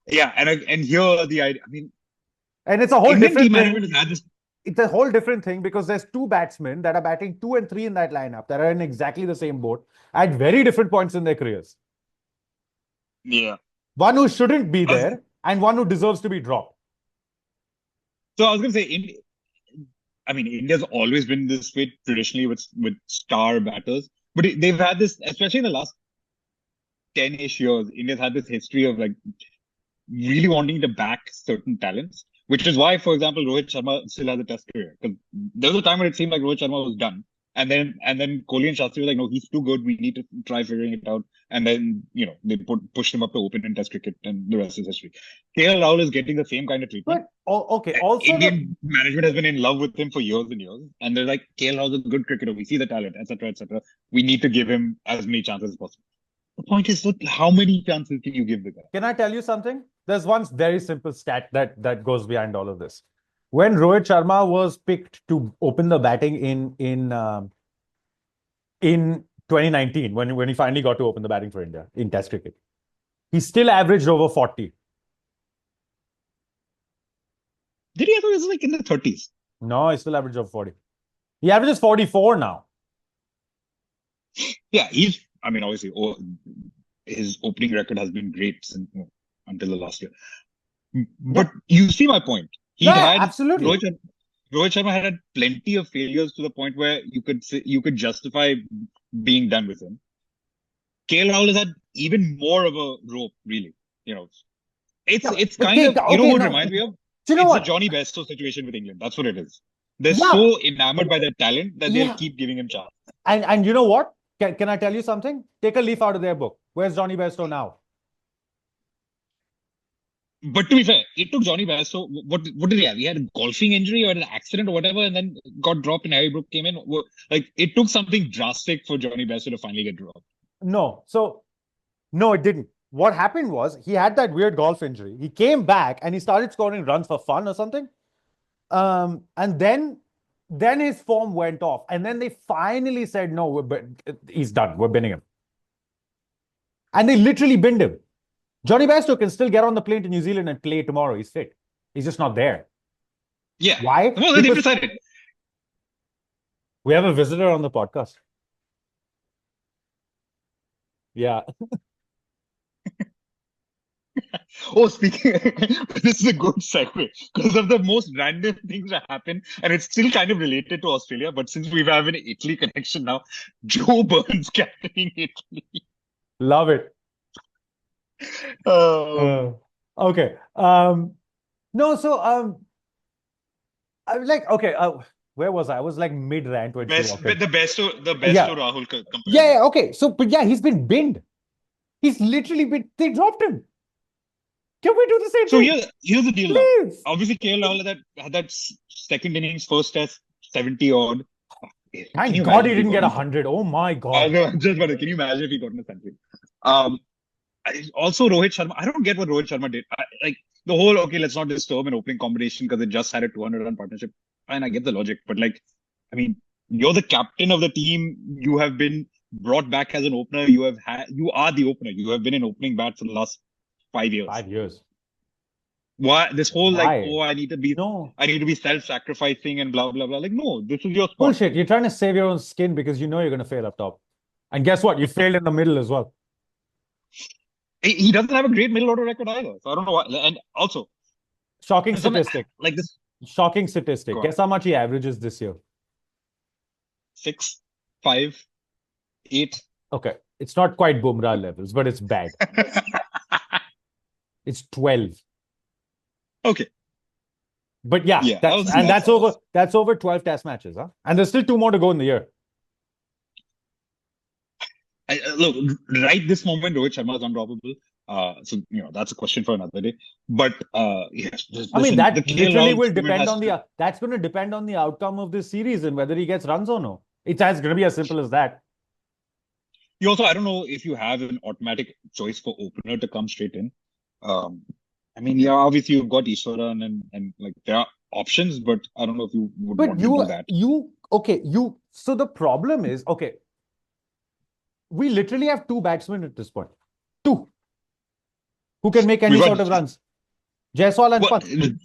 Yeah, and here the idea, I mean, and it's a whole different thing. It's a whole different thing because there's 2 batsmen that are batting 2 and 3 in that lineup that are in exactly the same boat at very different points in their careers. Yeah. One who shouldn't be there and one who deserves to be dropped. So I was going to say, India's always been this way traditionally with star batters, but they've had this, especially in the last 10-ish years, India's had this history of like really wanting to back certain talents, which is why, for example, Rohit Sharma still has a test career. Because there was a time when it seemed like Rohit Sharma was done. And then Kohli and Shastri were like, no, he's too good. We need to try figuring it out. And then, they pushed him up to open in test cricket, and the rest is history. KL Rahul is getting the same kind of treatment. But, okay. Also, Indian management has been in love with him for years and years. And they're like, KL Rahul is a good cricketer. We see the talent, etc., etc. We need to give him as many chances as possible. The point is, how many chances can you give the guy? Can I tell you something? There's one very simple stat that goes behind all of this. When Rohit Sharma was picked to open the batting in 2019, when he finally got to open the batting for India in Test cricket, he still averaged over 40. Did he? I thought it was like in the 30s. No, he still averaged over 40. He averages 44 now. Yeah, obviously, his opening record has been great since, until the last year. But you see my point. Absolutely. Rohit Sharma had plenty of failures to the point where you could justify being done with him. KL Rahul has had even more of a rope, really. It's kind of what it reminds me of. It's a Johnny Bairstow situation with England. That's what it is. They're so enamored by their talent that they'll keep giving him chance. And you know what? Can I tell you something? Take a leaf out of their book. Where's Johnny Bairstow now? But to be fair, it took Johnny Bairstow. What did he have? He had a golfing injury or an accident or whatever, and then got dropped, and Harry Brook came in. Like, it took something drastic for Johnny Bairstow to finally get dropped. No, it didn't. What happened was he had that weird golf injury. He came back and he started scoring runs for fun or something. And then his form went off. And then they finally said, no, he's done. We're binning him. And they literally binned him. Johnny Bairstow can still get on the plane to New Zealand and play tomorrow. He's fit. He's just not there. Yeah. Why? Well, they've decided. We have a visitor on the podcast. Yeah. Speaking, this is a good segue because of the most random things that happen, and it's still kind of related to Australia. But since we have an Italy connection now, Joe Burns captaining Italy. Love it. Okay. No, so I was like, okay, where was I? I was like mid-rant when the best to Rahul comparison. Yeah, okay. So, but yeah, he's been binned. He's literally been. They dropped him. Can we do the same thing? So here's the deal. Now. Obviously, KL Rahul had that second innings, first test, 70 odd. Thank God he didn't get 100. Oh my God. Can you imagine if he got in a century? Also, Rohit Sharma. I don't get what Rohit Sharma did. Like the whole okay, let's not disturb an opening combination because they just had a 200-run partnership. And I get the logic, but like, I mean, you're the captain of the team. You have been brought back as an opener. You are the opener. You have been an opening bat for the last 5 years. 5 years. Why this whole like, Why? oh, I need to be self-sacrificing and blah blah blah. Like, no, this is your spot. Bullshit. You're trying to save your own skin because you know you're going to fail up top. And guess what? You failed in the middle as well. He doesn't have a great middle order record either. So I don't know why. And also, Shocking statistic. Like this. Shocking statistic. Guess how much he averages this year? 6, 5, 8. Okay. It's not quite Bumrah levels, but it's bad. It's 12. Okay. But that's over 12 test matches, huh? And there's still 2 more to go in the year. Look, right this moment, Rohit Sharma is undroppable. So that's a question for another day. But yes, I mean that literally will depend on that's going to depend on the outcome of this series and whether he gets runs or no. It's going to be as simple as that. You also, I don't know if you have an automatic choice for opener to come straight in. I mean, yeah, obviously you've got Ishwaran and like there are options, but I don't know if you would want to do that. So the problem is, we literally have 2 batsmen at this point. 2. Who can make any sort of runs. Jaiswal and Pant.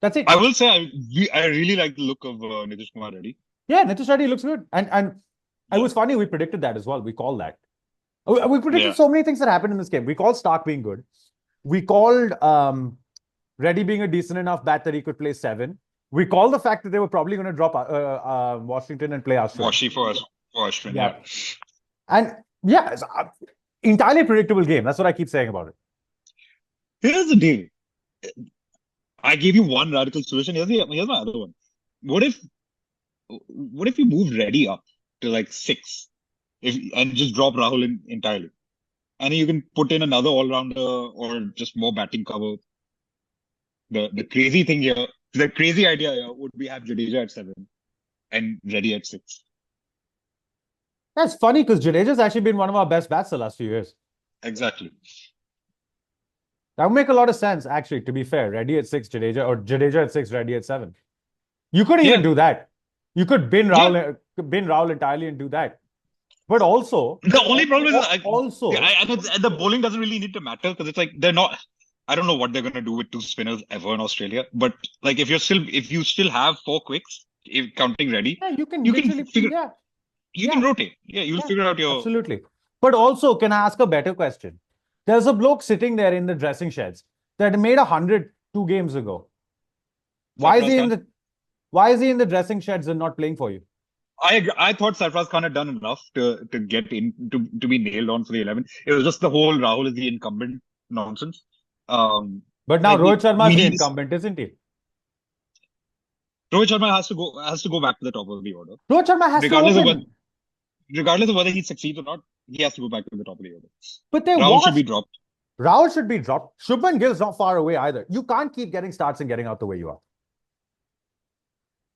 That's it. I will say I really like the look of Nitish Kumar Reddy. Yeah, Nitish Reddy looks good. And it was funny, we predicted that as well. We called that. We predicted so many things that happened in this game. We called Stark being good. We called Reddy being a decent enough bat that he could play 7. We called the fact that they were probably going to drop Washington and play Ashwin. Washi for Ashwin, yeah. And yeah, it's an entirely predictable game. That's what I keep saying about it. Here's the deal. I gave you one radical solution. Here's my other one. What if you moved Reddy up to like 6 and just drop Rahul entirely? And you can put in another all-rounder or just more batting cover. The crazy thing here, the crazy idea here would be have Jadeja at 7 and Reddy at 6. That's funny because Jadeja's actually been one of our best bats the last few years. Exactly. That would make a lot of sense, actually, to be fair. Reddy at 6, Jadeja, or Jadeja at 6, Reddy at 7. You could even do that. You could bin Rahul entirely and do that. But also... The only problem is... I know the bowling doesn't really need to matter because it's like they're not... I don't know what they're going to do with 2 spinners ever in Australia. But like if you still have 4 quicks, if counting Reddy, you can figure... You can rotate. Yeah, you'll figure out your... Absolutely. But also, can I ask a better question? There's a bloke sitting there in the dressing sheds that made 100 2 games ago. Why is he in the dressing sheds and not playing for you? I thought Sarfraz Khan had done enough to get in to be nailed on for the 11. It was just the whole Rahul is the incumbent nonsense. But now Rohit Sharma is the incumbent, isn't he? Rohit Sharma has to go back to the top of the order. Rohit Sharma has regardless of whether he succeeds or not, he has to go back to the top of the order. But Rahul should be dropped. Rahul should be dropped. Shubman Gill's not far away either. You can't keep getting starts and getting out the way you are.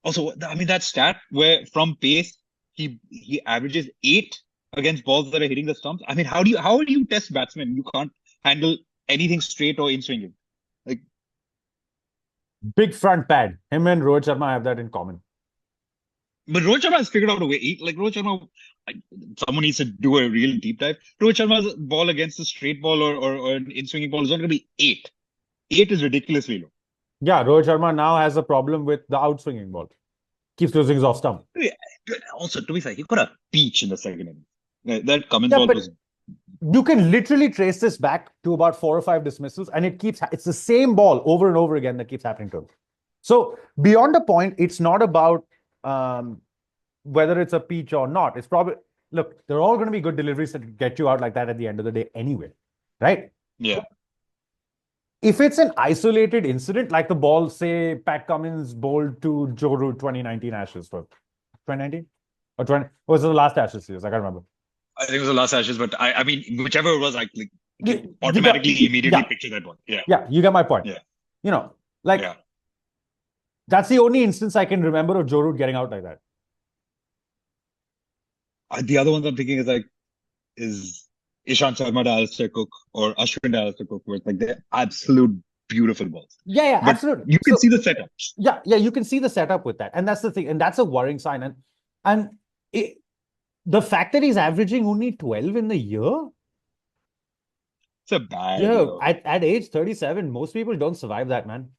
Also, I mean, that stat where from pace, he averages 8 against balls that are hitting the stumps. I mean, how do you test batsmen? You can't handle anything straight or in swinging. Like big front pad. Him and Rohit Sharma have that in common. But Rohit Sharma has figured out a way. Like Rohit Sharma, someone needs to do a real deep dive. Rohit Sharma's ball against a straight ball or an in-swinging ball is not going to be 8. 8 is ridiculously low. Yeah, Rohit Sharma now has a problem with the out-swinging ball. Keeps losing his off stump. Also, to be fair, he got a peach in the second inning. That Cummins ball was... You can literally trace this back to about 4 or 5 dismissals, and it's the same ball over and over again that keeps happening to him. So, beyond a point, it's not about whether it's a peach or not. It's probably... Look, they're all going to be good deliveries that get you out like that at the end of the day anyway. Right? Yeah. So, if it's an isolated incident, like the ball, say, Pat Cummins bowled to Joe Root 2019 Ashes for 2019? Or 20? Was it the last Ashes series? I can't remember. I think it was the last Ashes, but I mean, whichever it was, automatically immediately picture that one. Yeah. Yeah, you get my point. Yeah. That's the only instance I can remember of Joe Root getting out like that. The other ones I'm thinking is Ishant Sharma to Alistair Cook or Ashwin to Alistair Cook were like they're absolute beautiful balls. Yeah, But absolutely. you can see the setups. Yeah, you can see the setup with that. And that's the thing. And that's a worrying sign. And the fact that he's averaging only 12 in the year. It's a bad Yeah, year. at age 37, most people don't survive that, man.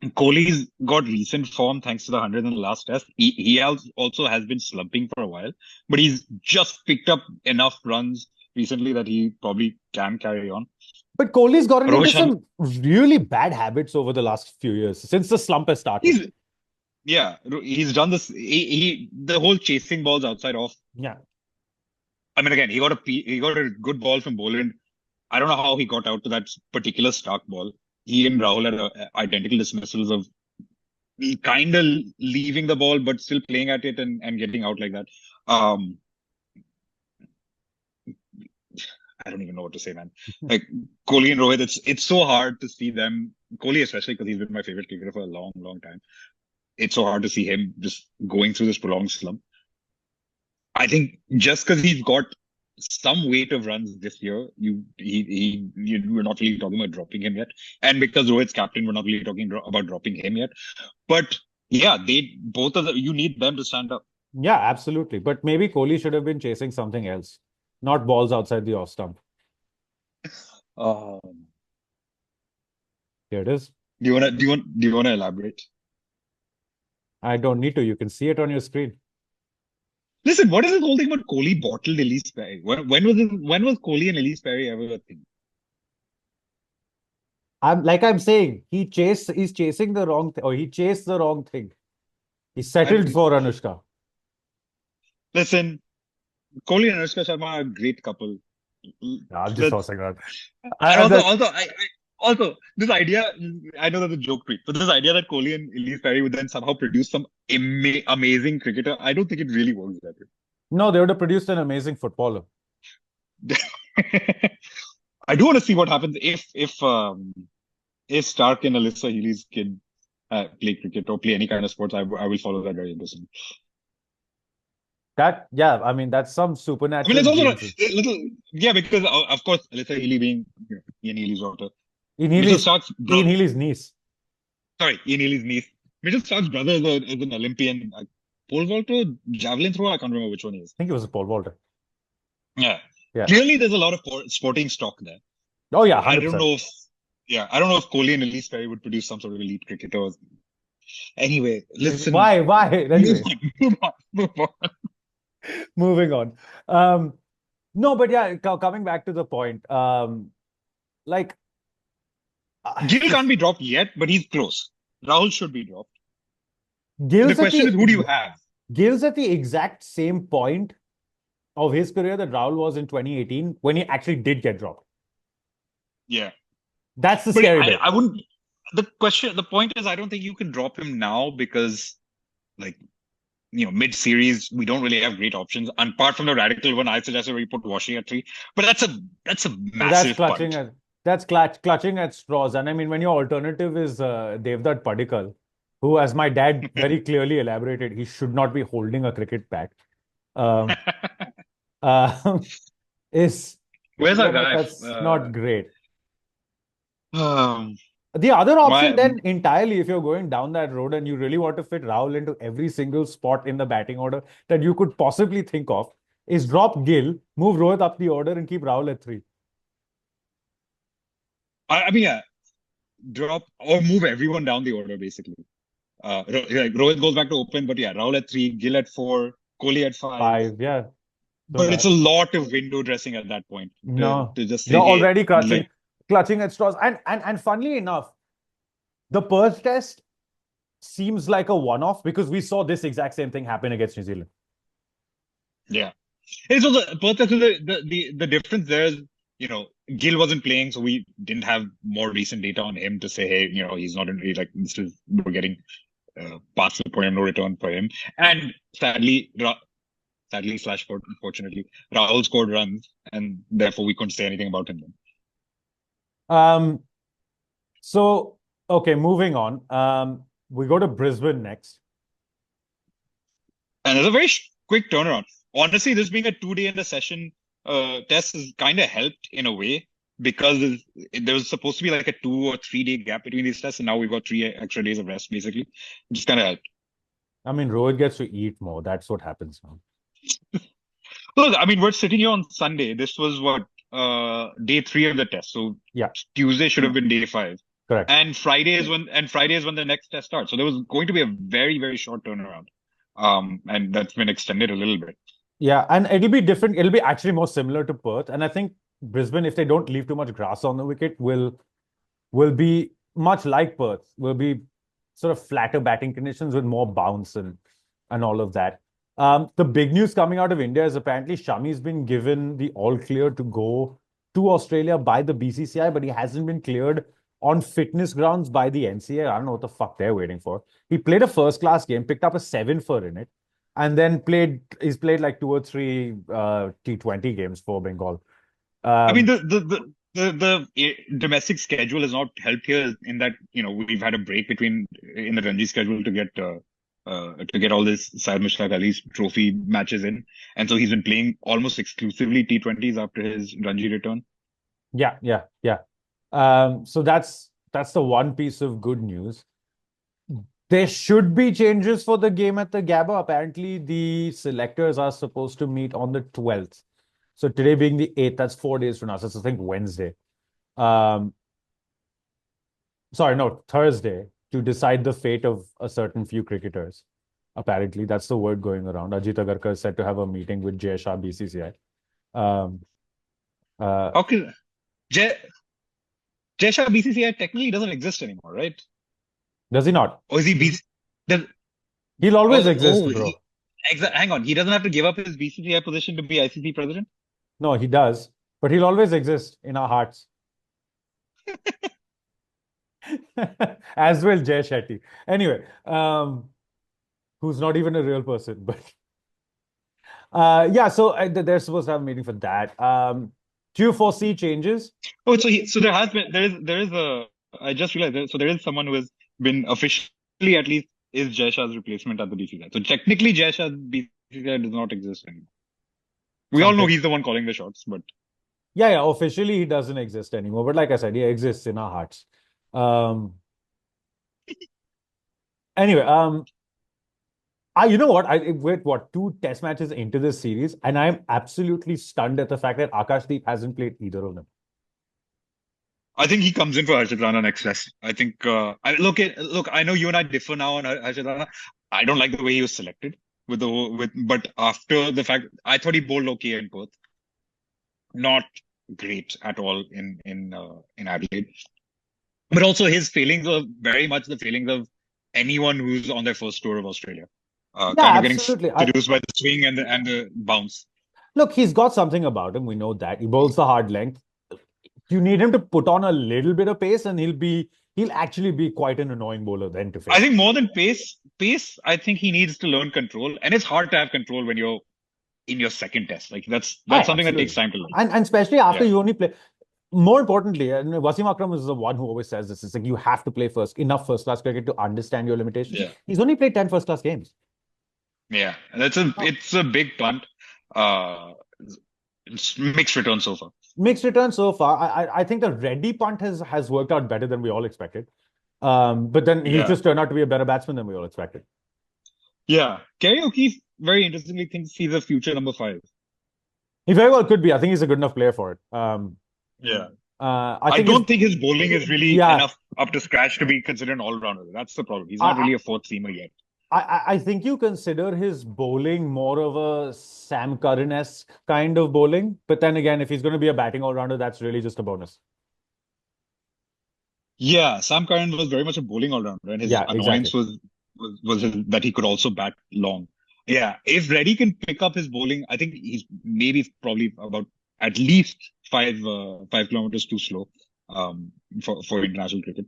Kohli's got recent form thanks to the 100 in the last test. He also has been slumping for a while, but he's just picked up enough runs recently that he probably can carry on. But Kohli's gotten into Rohit Sharma, some really bad habits over the last few years since the slump has started. he's done this. The whole chasing balls outside off. Yeah. I mean, again, he got a good ball from Boland. I don't know how he got out to that particular Stark ball. He and Rahul had identical dismissals of kind of leaving the ball, but still playing at it and getting out like that. I don't even know what to say, man. Like Kohli and Rohit, it's so hard to see them. Kohli, especially because he's been my favorite cricketer for a long, long time. It's so hard to see him just going through this prolonged slump. I think just because he's got some weight of runs this year, we're not really talking about dropping him yet. And because Rohit's captain, we're not really talking about dropping him yet. But yeah, you need them to stand up. Yeah, absolutely. But maybe Kohli should have been chasing something else, not balls outside the off stump. Here it is. Do you wanna elaborate? I don't need to. You can see it on your screen. Listen, what is this whole thing about Kohli bottled Elise Perry? When was Kohli and Elise Perry ever a thing? I'm saying, he's chasing the wrong thing, or he chased the wrong thing. He settled for Anushka. Listen, Kohli and Anushka Sharma are a great couple. I'm just tossing that. Also, this idea, I know that's a joke tweet, but this idea that Kohli and Elise Perry would then somehow produce some amazing cricketer, I don't think it really works that way. No, they would have produced an amazing footballer. I do want to see what happens if Stark and Alyssa Healy's kid play cricket or play any kind of sports. I will follow that very interesting. I mean, that's some supernatural. I mean, it's also a little, because of course, Alyssa Healy being Ian Healy's daughter. Ian Healy's niece. Sorry, Ian Healy's niece. Mitchell Stark's brother is an Olympian pole vaulter, javelin thrower. I can't remember which one he is. I think he was a pole vaulter. Yeah. Clearly, there's a lot of sporting stock there. Oh yeah, 100%. I don't know if Kohli and Elise Perry would produce some sort of elite cricketers. Anyway, listen. Why? Anyway. Move on. Moving on. No, but yeah, coming back to the point. Gill can't be dropped yet, but he's close. Rahul should be dropped. The question is, who do you have? Gill's at the exact same point of his career that Rahul was in 2018 when he actually did get dropped. Yeah. That's the scary bit. I wouldn't. The point is, I don't think you can drop him now because, mid-series, we don't really have great options. And apart from the radical one, I suggested where you put Washi at 3. But that's a massive punt. That's clutching at straws. And I mean, when your alternative is Devdutt Padikkal, who, as my dad very clearly elaborated, he should not be holding a cricket bat. Where's our guy? That's not great. The other option then entirely, if you're going down that road and you really want to fit Rahul into every single spot in the batting order that you could possibly think of, is drop Gill, move Rohit up the order and keep Rahul at 3. I mean, drop or move everyone down the order, basically. Rohit goes back to open, but Rahul at 3, Gill at 4, Kohli at 5. Yeah. But it's a lot of window dressing at that point. No. To just say, you're already clutching at straws. And funnily enough, the Perth test seems like a one-off because we saw this exact same thing happen against New Zealand. Yeah. It's also Perth test, the difference there is, Gill wasn't playing, so we didn't have more recent data on him to say, hey, he's not in really we're getting past the point of no return for him. And sadly / unfortunately, Rahul scored runs, and therefore we couldn't say anything about him then. So, okay, moving on. We go to Brisbane next. And it's a very quick turnaround. Honestly, this being a 2-day in the session, test has kind of helped in a way because there was supposed to be like a 2 or 3 day gap between these tests, and now we've got 3 extra days of rest, basically. Just kind of helped. I mean, Rohit gets to eat more. That's what happens now. Look, I mean, we're sitting here on Sunday. This was what, day 3 of the test. So Yeah, Tuesday should have been day 5. correct. And Friday is when the next test starts. So there was going to be a very, very short turnaround. And that's been extended a little bit. Yeah, and it'll be different. It'll be actually more similar to Perth. And I think Brisbane, if they don't leave too much grass on the wicket, will be much like Perth. Will be sort of flatter batting conditions with more bounce and all of that. The big news coming out of India is apparently Shami's been given the all clear to go to Australia by the BCCI, but he hasn't been cleared on fitness grounds by the NCA. I don't know what the fuck they're waiting for. He played a first-class game, picked up a 7 in it, and then he's played like 2 or 3 T20 games for Bengal. I mean, the domestic schedule has not helped here in that, we've had a break in the Ranji schedule to get all this Syed Mushtaq Ali's trophy matches in. And so he's been playing almost exclusively T20s after his Ranji return. Yeah. So that's the one piece of good news. There should be changes for the game at the Gabba. Apparently, the selectors are supposed to meet on the 12th. So today being the 8th, that's 4 days from now. So it's, I think, Wednesday. Thursday, to decide the fate of a certain few cricketers. Apparently, that's the word going around. Ajit Agarkar is said to have a meeting with Jay Shah, BCCI. Okay. Jay Shah BCCI technically doesn't exist anymore, right? Does he not? Or is he He'll always exist, bro. Hang on. He doesn't have to give up his BCCI position to be ICC president? No, he does. But he'll always exist in our hearts. As will Jay Shetty. Anyway, who's not even a real person, but so they're supposed to have a meeting for that. Do you foresee changes? Oh, so there is I just realized, so there is someone who has been officially, at least, is Jay Shah's replacement at the BCCI. So technically, Jay Shah's BCCI does not exist anymore. We all know he's the one calling the shots, but yeah, officially he doesn't exist anymore. But like I said, he exists in our hearts. Anyway, you know what? We're 2 test matches into this series, and I'm absolutely stunned at the fact that Akashdeep hasn't played either of them. I think he comes in for Harshit Rana next test. I think, look, I know you and I differ now on Harshit Rana. I don't like the way he was selected but after the fact, I thought he bowled okay in Perth. Not great at all in Adelaide. But also his failings were very much the failings of anyone who's on their first tour of Australia. Getting seduced by the swing and the bounce. Look, he's got something about him. We know that. He bowls the hard length. You need him to put on a little bit of pace, and he'll actually be quite an annoying bowler then to face. I think more than pace, I think he needs to learn control. And it's hard to have control when you're in your second test. Like that's something that takes time to learn. And especially after you only play. More importantly, and Wasim Akram is the one who always says this, it's like you have to play enough first-class cricket to understand your limitations. Yeah. He's only played 10 first-class games. Yeah, it's a big punt. It's mixed return so far. I think the Reddy punt has worked out better than we all expected. But then he just turned out to be a better batsman than we all expected. Yeah. Kerry O'Keefe very interestingly thinks he's a future number 5. He very well could be. I think he's a good enough player for it. I don't think his bowling is really enough up to scratch to be considered an all-rounder. That's the problem. He's not really a fourth seamer yet. I think you consider his bowling more of a Sam Curran-esque kind of bowling. But then again, if he's going to be a batting all-rounder, that's really just a bonus. Yeah, Sam Curran was very much a bowling all-rounder. And his annoyance was that he could also bat long. Yeah, if Reddy can pick up his bowling, I think he's probably about at least 5 kilometers too slow for international cricket.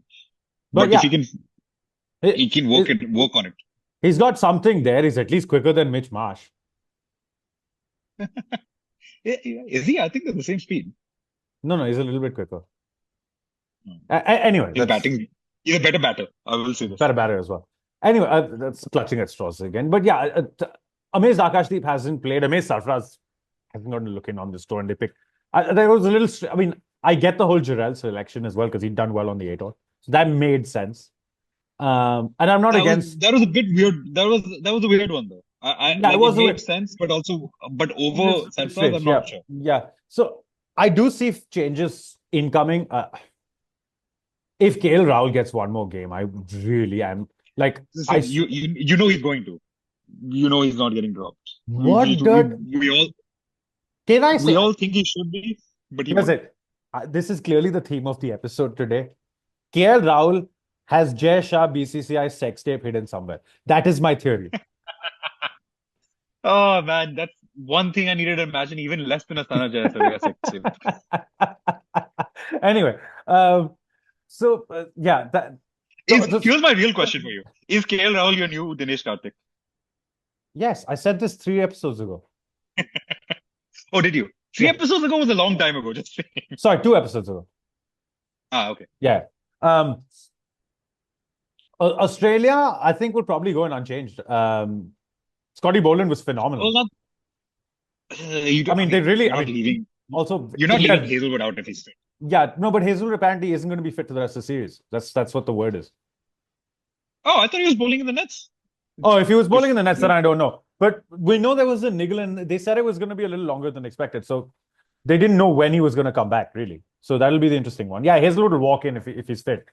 But if he can work on it. He's got something there. He's at least quicker than Mitch Marsh. Is he? I think they're the same speed. No, he's a little bit quicker. Anyway, he's a better batter. I will say this. Better batter as well. Anyway, that's clutching at straws again. But yeah, amazed Akashdeep hasn't played. Amazed Sarfaraz haven't gotten a look in on this tour, and they picked. There was a little. I mean, I get the whole Jarrell selection as well because he'd done well on the 8 all, so that made sense. And I'm not against. That was a bit weird. That was a weird one though. Yeah, it was made sense, but over Sarfraz, I'm not sure. Yeah. So I do see changes incoming. If KL Rahul gets one more game, I really am like. You know he's going to. You know he's not getting dropped. What we all can I say? We all think he should be, but he won't. This is clearly the theme of the episode today. KL Rahul has Jay Shah BCCI sex tape hidden somewhere. That is my theory. Oh man, that's one thing I needed to imagine even less than a Sana Jayasuriya sex tape. Anyway, yeah, here's my real question for you: is KL Rahul your new Dinesh Karthik? Yes, I said this 3 episodes ago. Oh, did you? 3 episodes ago was a long time ago. Just saying. Sorry, 2 episodes ago. Okay. Yeah. Australia, I think, will probably go in unchanged. Scotty Boland was phenomenal. Well, leaving. Also, you're not leaving Hazelwood out if he's fit. Yeah, no, but Hazelwood apparently isn't going to be fit for the rest of the series. That's what the word is. Oh, I thought he was bowling in the nets. Oh, if he was bowling in the nets, then I don't know. But we know there was a niggle, and they said it was going to be a little longer than expected. So they didn't know when he was going to come back, really. So that'll be the interesting one. Yeah, Hazelwood will walk in if he's fit.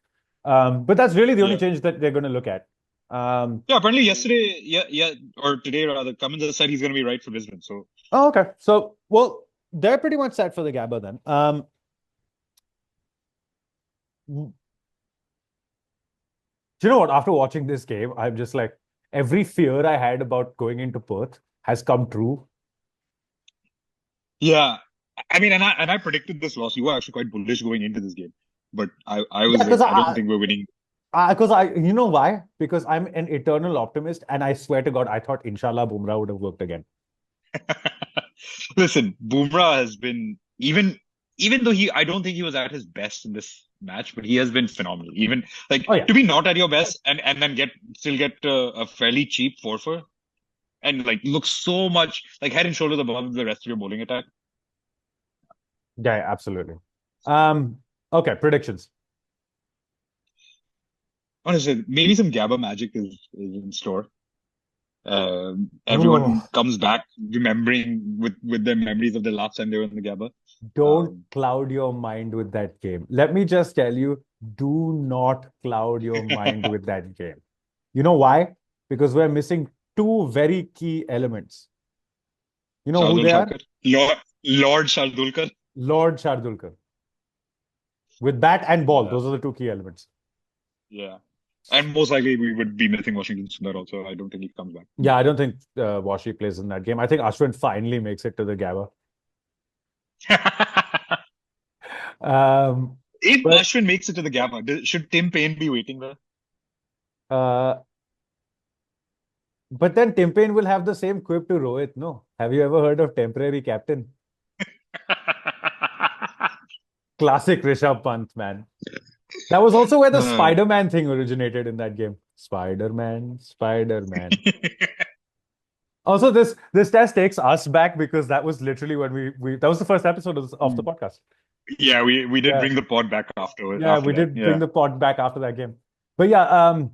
But that's really the only change that they're going to look at. Apparently yesterday, or today rather, Cummins has said he's going to be right for Brisbane. So. Oh, okay. So, well, they're pretty much set for the Gabba then. Do you know what? After watching this game, I'm just like, every fear I had about going into Perth has come true. Yeah. I mean, and I predicted this loss. You were actually quite bullish going into this game. But I don't think we're winning. Because you know why? Because I'm an eternal optimist, and I swear to God, I thought Inshallah Bumrah would have worked again. Listen, Bumrah has been even though I don't think he was at his best in this match, but he has been phenomenal. Even to be not at your best and then still get a fairly cheap 4-4 and look so much head and shoulders above the rest of your bowling attack. Yeah, absolutely. Okay, predictions. Honestly, maybe some Gabba magic is in store. Everyone comes back remembering with their memories of the last time they were in the Gabba. Don't cloud your mind with that game. Let me just tell you, do not cloud your mind with that game. You know why? Because we're missing 2 very key elements. You know who they are? Lord Shardulkar. Lord Shardulkar. With bat and ball, those are the 2 key elements. Yeah. And most likely we would be missing Washington Sundar also. I don't think he comes back. Yeah, I don't think Washi plays in that game. I think Ashwin finally makes it to the Gabba. If Ashwin makes it to the Gabba, should Tim Payne be waiting there? But then Tim Payne will have the same quip to Rohit, no? Have you ever heard of temporary captain? Classic Rishabh Pant, man. That was also where the Spider-Man thing originated in that game. Spider-Man. Also, this test takes us back because that was literally when that was the first episode of the podcast. Yeah, we did bring the pod back afterwards. Yeah, we did bring the pod back after that game. But yeah,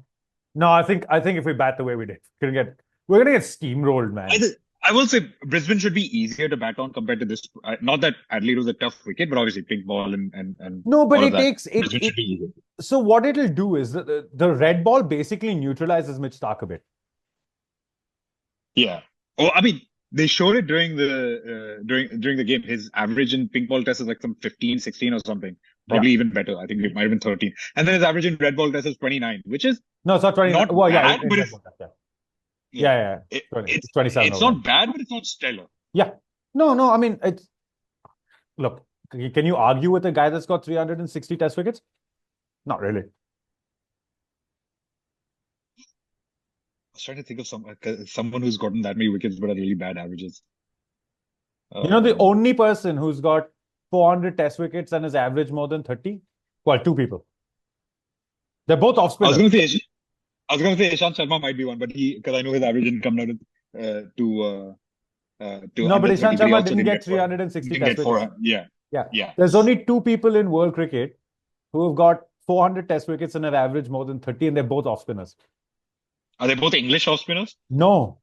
no, I think if we bat the way we did, we're gonna get steamrolled, man. I will say Brisbane should be easier to bat on compared to this. Not that Adelaide was a tough wicket, but obviously pink ball and no, but Brisbane should be easier. So what it'll do is the red ball basically neutralizes Mitch Stark a bit. Yeah. Oh, I mean, they showed it during the game. His average in pink ball test is some 15, 16 or something. Probably even better. I think it might have been 13. And then his average in red ball test is 29, which is no, it's not 29. Not bad, but it's 27. It's not bad, but it's not stellar. Yeah. No. I mean, look. Can you argue with a guy that's got 360 test wickets? Not really. I was trying to think of someone who's gotten that many wickets but are really bad averages. The only person who's got 400 test wickets and has averaged more than 30? Well, 2 people. They're both off spinners. I was going to say Ishant Sharma might be one, but because I know his average didn't come down to to No, but under 30, Ishant but he Sharma also didn't get 400. 360 Didn't test get wickets. 400. Yeah. Yeah. Yeah. There's only two people in world cricket who have got 400 test wickets and have averaged more than 30, and they're both off spinners. Are they both English off spinners? No.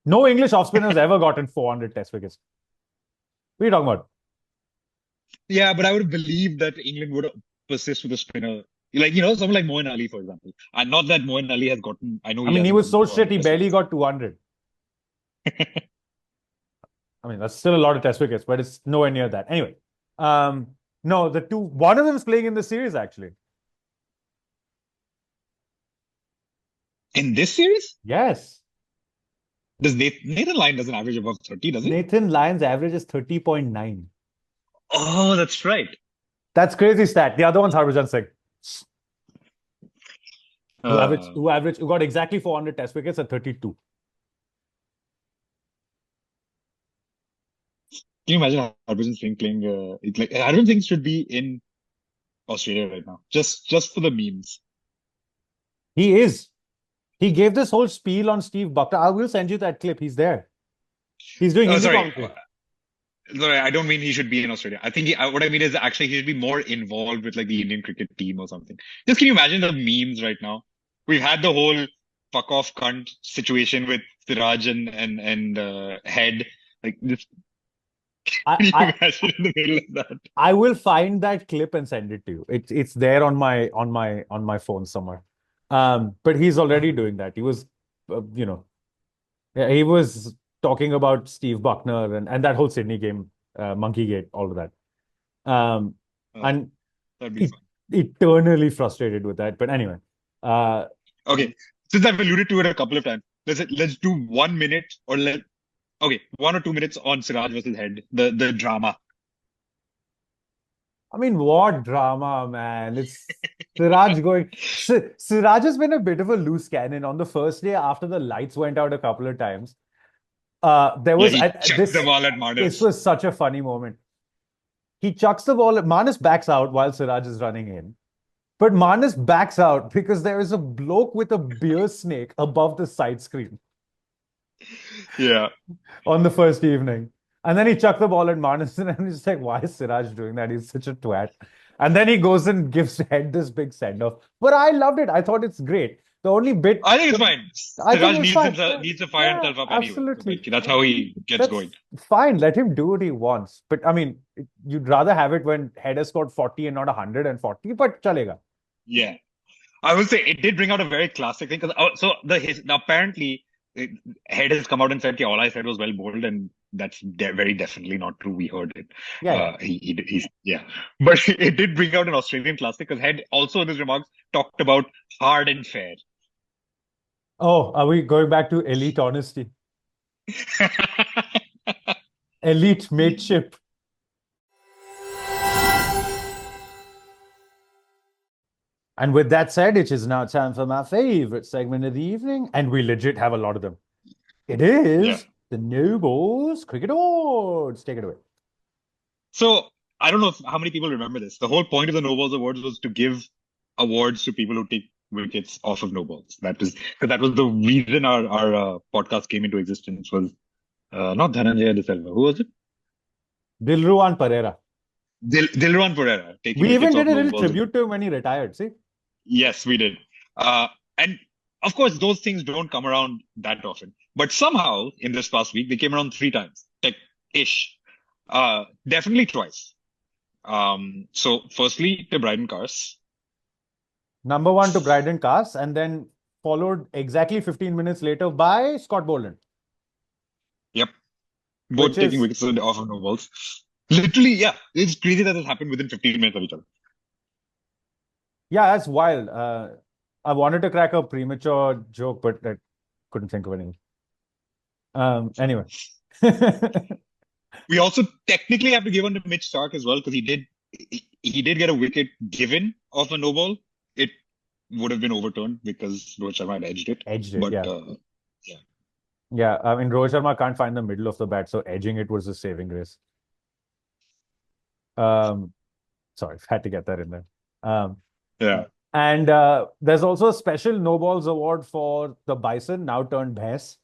No English off spinners ever gotten 400 test wickets. What are you talking about? Yeah, but I would believe that England would persist with a spinner. Like, someone like Moeen Ali, for example. And not that Moeen Ali has gotten, I know I he mean, he hasn't was gotten so 400 shit, he test barely wickets. got 200. I mean, that's still a lot of test wickets, but it's nowhere near that. Anyway, no, one of them is playing in the series, actually. In this series? Yes. Does Nathan Lyon doesn't average above 30, does he? Nathan Lyon's average is 30.9. Oh, that's right. That's crazy stat. The other one's Harbhajan Singh, who got exactly 400 test wickets at 32. Can you imagine Harbhajan Singh playing? I don't think should be in Australia right now. Just for the memes. He is. He gave this whole spiel on Steve Buckner. I will send you that clip. He's there. He's doing Hindi Sorry. commentary. Sorry, I don't mean he should be in Australia. I think what I mean is actually he should be more involved with like the Indian cricket team or something. Just can you imagine the memes right now? We've had the whole fuck off cunt situation with Siraj and Head. Like this, can you imagine in the middle of that? I will find that clip and send it to you. It's there on my phone somewhere. But he's already doing that. He was, he was talking about Steve Buckner and that whole Sydney game, Monkey Gate, all of that. And That'd be fun. Eternally frustrated with that. But anyway. Okay, since I've alluded to it a couple of times, let's do 1 minute or 1 or 2 minutes on Siraj versus Head, the drama. I mean, what drama, man? It's Siraj going. Siraj has been a bit of a loose cannon. On the first day after the lights went out a couple of times, there was he chucked the ball at Manas. This was such a funny moment. He chucks the ball. Manas backs out while Siraj is running in. But Manas backs out because there is a bloke with a beer snake above the side screen. Yeah. On the first evening. And then he chucked the ball at Manas and I'm just like, why is Siraj doing that? He's such a twat. And then he goes and gives Head this big send-off. But I loved it. I thought it's great. The only bit... I think it's fine. Siraj needs to fire himself up anyway. Absolutely. That's how he gets going. Fine. Let him do what he wants. But I mean, you'd rather have it when Head has scored 40 and not 140, but chalega. Yeah. I will say it did bring out a very classic thing. Apparently, Head has come out and said, okay, all I said was well bowled, and that's very definitely not true. We heard it. Yeah. But it did bring out an Australian classic because Head also in his remarks talked about hard and fair. Oh, are we going back to elite honesty? Elite mateship. And with that said, it is now time for my favorite segment of the evening. And we legit have a lot of them. It is the No Balls Cricket Awards. Take it away. So, I don't know how many people remember this. The whole point of the No Balls Awards was to give awards to people who take wickets off of no balls. That was the reason our podcast came into existence. Was not Dhananjaya De Silva. Who was it? Dilruwan Pereira. Dilruwan Pereira. We even did a little tribute to him when he retired. See? Yes, we did. And of course, those things don't come around that often. But somehow, in this past week, they came around 3 times. Ish. Definitely twice. So, firstly, to Bryden Cars. Number 1 to Bryden Cars, and then followed exactly 15 minutes later by Scott Boland. Yep. Both taking wickets off of no balls. Literally, yeah. It's crazy that this happened within 15 minutes of each other. Yeah, that's wild. I wanted to crack a premature joke, but I couldn't think of anything. Anyway. We also technically have to give on to Mitch Stark as well, because he did get a wicket given off a no ball. It would have been overturned because Rohit Sharma had edged it. Yeah, I mean, Rohit Sharma can't find the middle of the bat, so edging it was a saving grace. Sorry, had to get that in there. Yeah. And there's also a special No Balls award for the Bison, now turned Bhais.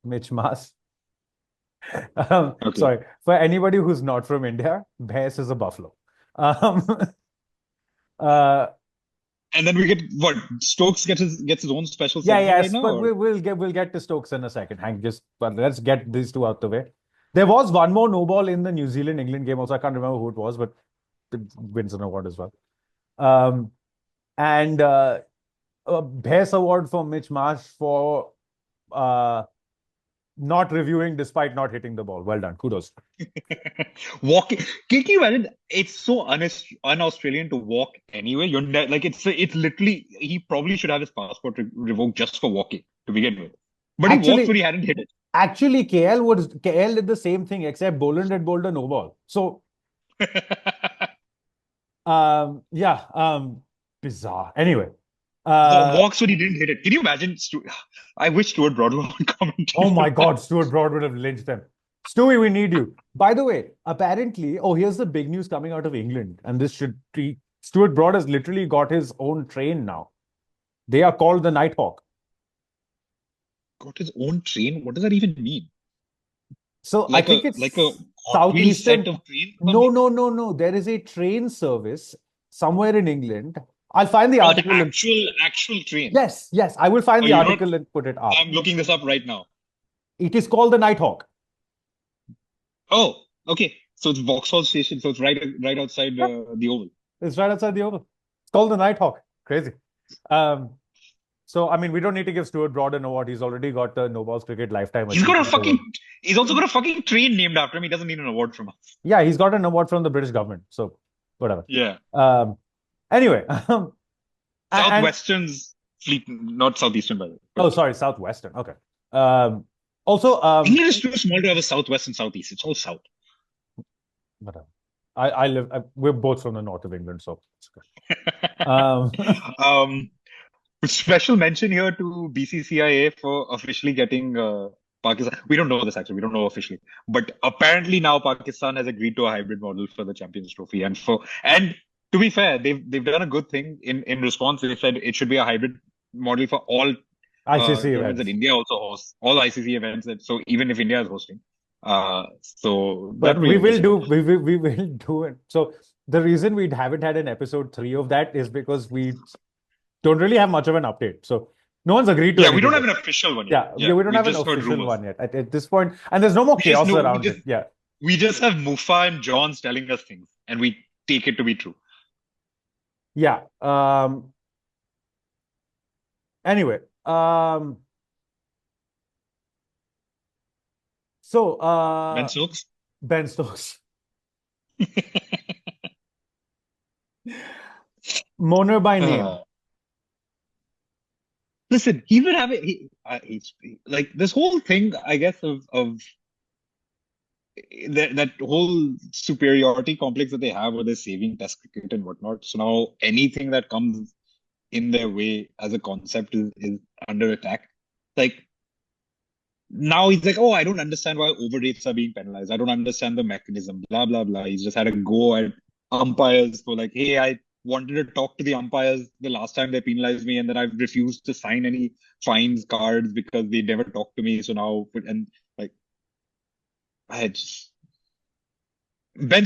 Mitch Mas. Okay. Sorry, for anybody who's not from India, Bhaise is a buffalo. Um, uh, And then we get what? Stokes gets his own special yeah, segment right yes, now, but or? we'll get to Stokes in a second. Hank, but let's get these two out the way. There was one more no ball in the New Zealand England game. Also, I can't remember who it was, but it wins an award as well. And a Bhaise award for Mitch Marsh for not reviewing despite not hitting the ball. Well done. Kudos. Walking. Can you imagine? It's so un-Australian to walk anyway. Like it's literally he probably should have his passport revoked just for walking to begin with. But he walked when he hadn't hit it. Actually, KL did the same thing except Boland had bowled a no ball. So bizarre. Anyway. Walks when he didn't hit it. Can you imagine? I wish Stuart Broad would commentate. Oh my God, Stuart Broad would have lynched them. Stewie, we need you. By the way, apparently, here's the big news coming out of England, and this should be Stuart Broad has literally got his own train now. They are called the Nighthawk. Got his own train? What does that even mean? So I think it's like a southeastern. set of train. No. There is a train service somewhere in England. I'll find the article. Actual train. Yes. I will find the article and put it up. I'm looking this up right now. It is called the Nighthawk. Oh, okay. So it's Vauxhall Station. So it's right outside the Oval. It's right outside the Oval. It's called the Nighthawk. Crazy. So I mean, we don't need to give Stuart Broad an award. He's already got the No Balls Cricket Lifetime. He's also got a fucking train named after him. He doesn't need an award from us. Yeah, he's got an award from the British government. So whatever. Yeah. Anyway. Southwestern's fleet, not Southeastern, by the way. Oh, sorry, Southwestern. Okay. Also, England is too small to have a Southwest and Southeast. It's all South. Whatever. I live. We're both from the north of England, so it's good. Special mention here to BCCIA for officially getting Pakistan. We don't know this actually. We don't know officially, but apparently now Pakistan has agreed to a hybrid model for the Champions Trophy, and to be fair, they've done a good thing in response. They said it should be a hybrid model for all ICC events that India also hosts, all ICC events. So even if India is hosting, but we will do it. So the reason we haven't had an episode 3 of that is because we don't really have much of an update. So no one's agreed to it. Yeah, we don't have an official one yet. Yeah, we don't have an official one yet at this point, and there's no more chaos around it. Yeah, we just have Mufa and Johns telling us things, and we take it to be true. Yeah. Anyway. So Ben Stokes. Moaner by name. Listen, he's been having like this whole thing, I guess, of that whole superiority complex that they have where they're saving Test cricket and whatnot. So now anything that comes in their way as a concept is under attack. Like now he's like, oh, I don't understand why over rates are being penalized. I don't understand the mechanism, blah, blah, blah. He's just had a go at umpires for like, hey, I wanted to talk to the umpires the last time they penalized me, and then I've refused to sign any fines cards because they never talked to me. So now, and like, Ben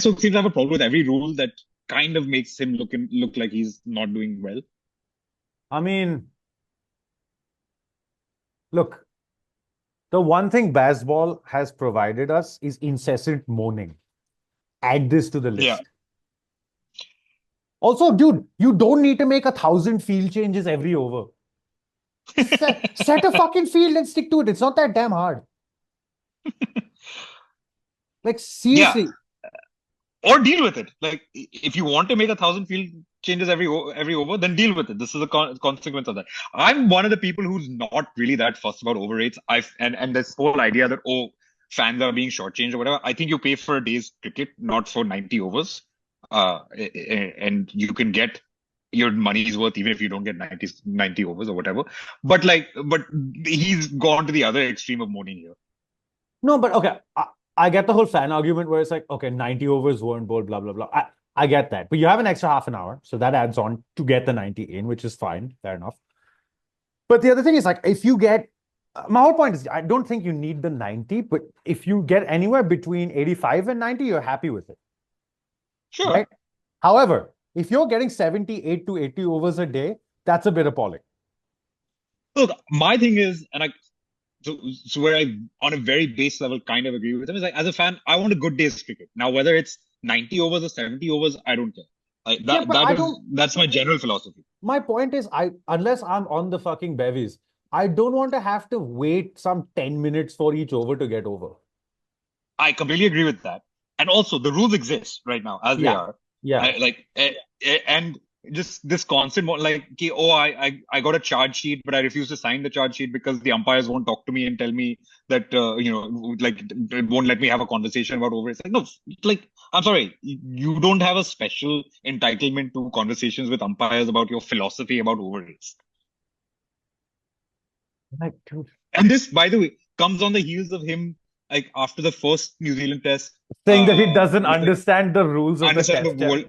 Stokes seems to have a problem with every rule that kind of makes him look like he's not doing well. I mean, look, the one thing baseball has provided us is incessant moaning. Add this to the list. Yeah. Also, dude, you don't need to make 1,000 field changes every over. Set a fucking field and stick to it. It's not that damn hard. Like, seriously. Yeah. Or deal with it. Like, if you want to make 1,000 field changes every over, then deal with it. This is a consequence of that. I'm one of the people who's not really that fussed about over rates. And this whole idea that, fans are being shortchanged or whatever. I think you pay for a day's cricket, not for 90 overs. And you can get your money's worth even if you don't get 90 overs or whatever. But he's gone to the other extreme of moaning here. No, but okay. I get the whole fan argument where it's like, okay, 90 overs weren't bowled, blah, blah, blah. I get that. But you have an extra half an hour. So that adds on to get the 90 in, which is fine. Fair enough. But the other thing is like, if you get My whole point is, I don't think you need the 90, but if you get anywhere between 85 and 90, you're happy with it. Sure. Right? However, if you're getting 78 to 80 overs a day, that's a bit appalling. Look, my thing is, so where I, on a very base level, kind of agree with him, is like, as a fan, I want a good day's cricket. Now, whether it's 90 overs or 70 overs, I don't care. That's my general philosophy. My point is, unless I'm on the fucking bevies, I don't want to have to wait some 10 minutes for each over to get over. I completely agree with that. And also, the rules exist right now, as they are. Yeah. And just this constant, like, I got a charge sheet, but I refuse to sign the charge sheet because the umpires won't talk to me and tell me that, like, it won't let me have a conversation about over. It's like, no, like, I'm sorry, you don't have a special entitlement to conversations with umpires about your philosophy about overs. Like, dude. And this, by the way, comes on the heels of him, like, after the first New Zealand test, saying that he doesn't understand the rules of the test.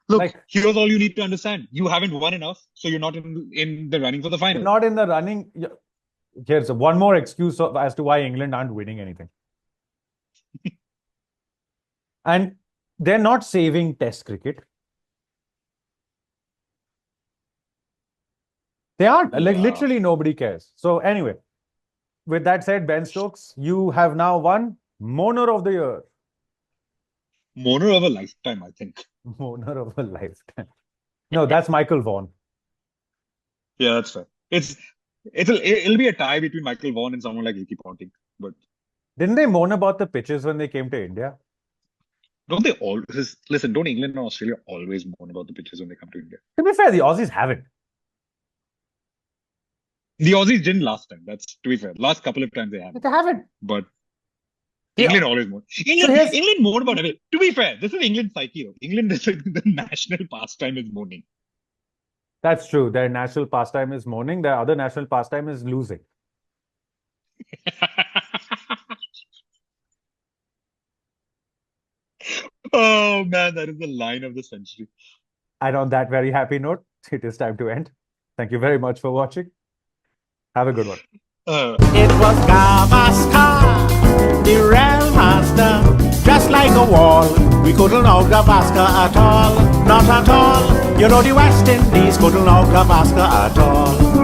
Look, here's all you need to understand. You haven't won enough, so you're not in the running for the final. Not in the running. Here's one more excuse as to why England aren't winning anything. And they're not saving test cricket. They aren't. Like, literally nobody cares. So anyway, with that said, Ben Stokes, you have now won Moaner of the Year. Moaner of a lifetime, I think. Moaner of a lifetime. No, that's Michael Vaughan. Yeah, that's fair. It'll be a tie between Michael Vaughan and someone like Ricky Ponting. But didn't they moan about the pitches when they came to India? Don't they always listen? Don't England and Australia always moan about the pitches when they come to India? To be fair, the Aussies haven't. The Aussies didn't last time. That's, to be fair. Last couple of times they haven't. They haven't. But England always moan. England moan about it. To be fair, this is England's psyche. England is the national pastime is moaning. That's true. Their national pastime is moaning. Their other national pastime is losing. Oh man, that is the line of the century. And on that very happy note, it is time to end. Thank you very much for watching. Have a good one. It was Gavaskar, the real master, just like a wall. We couldn't out Gavaskar at all, not at all. You know the West Indies couldn't out Gavaskar at all.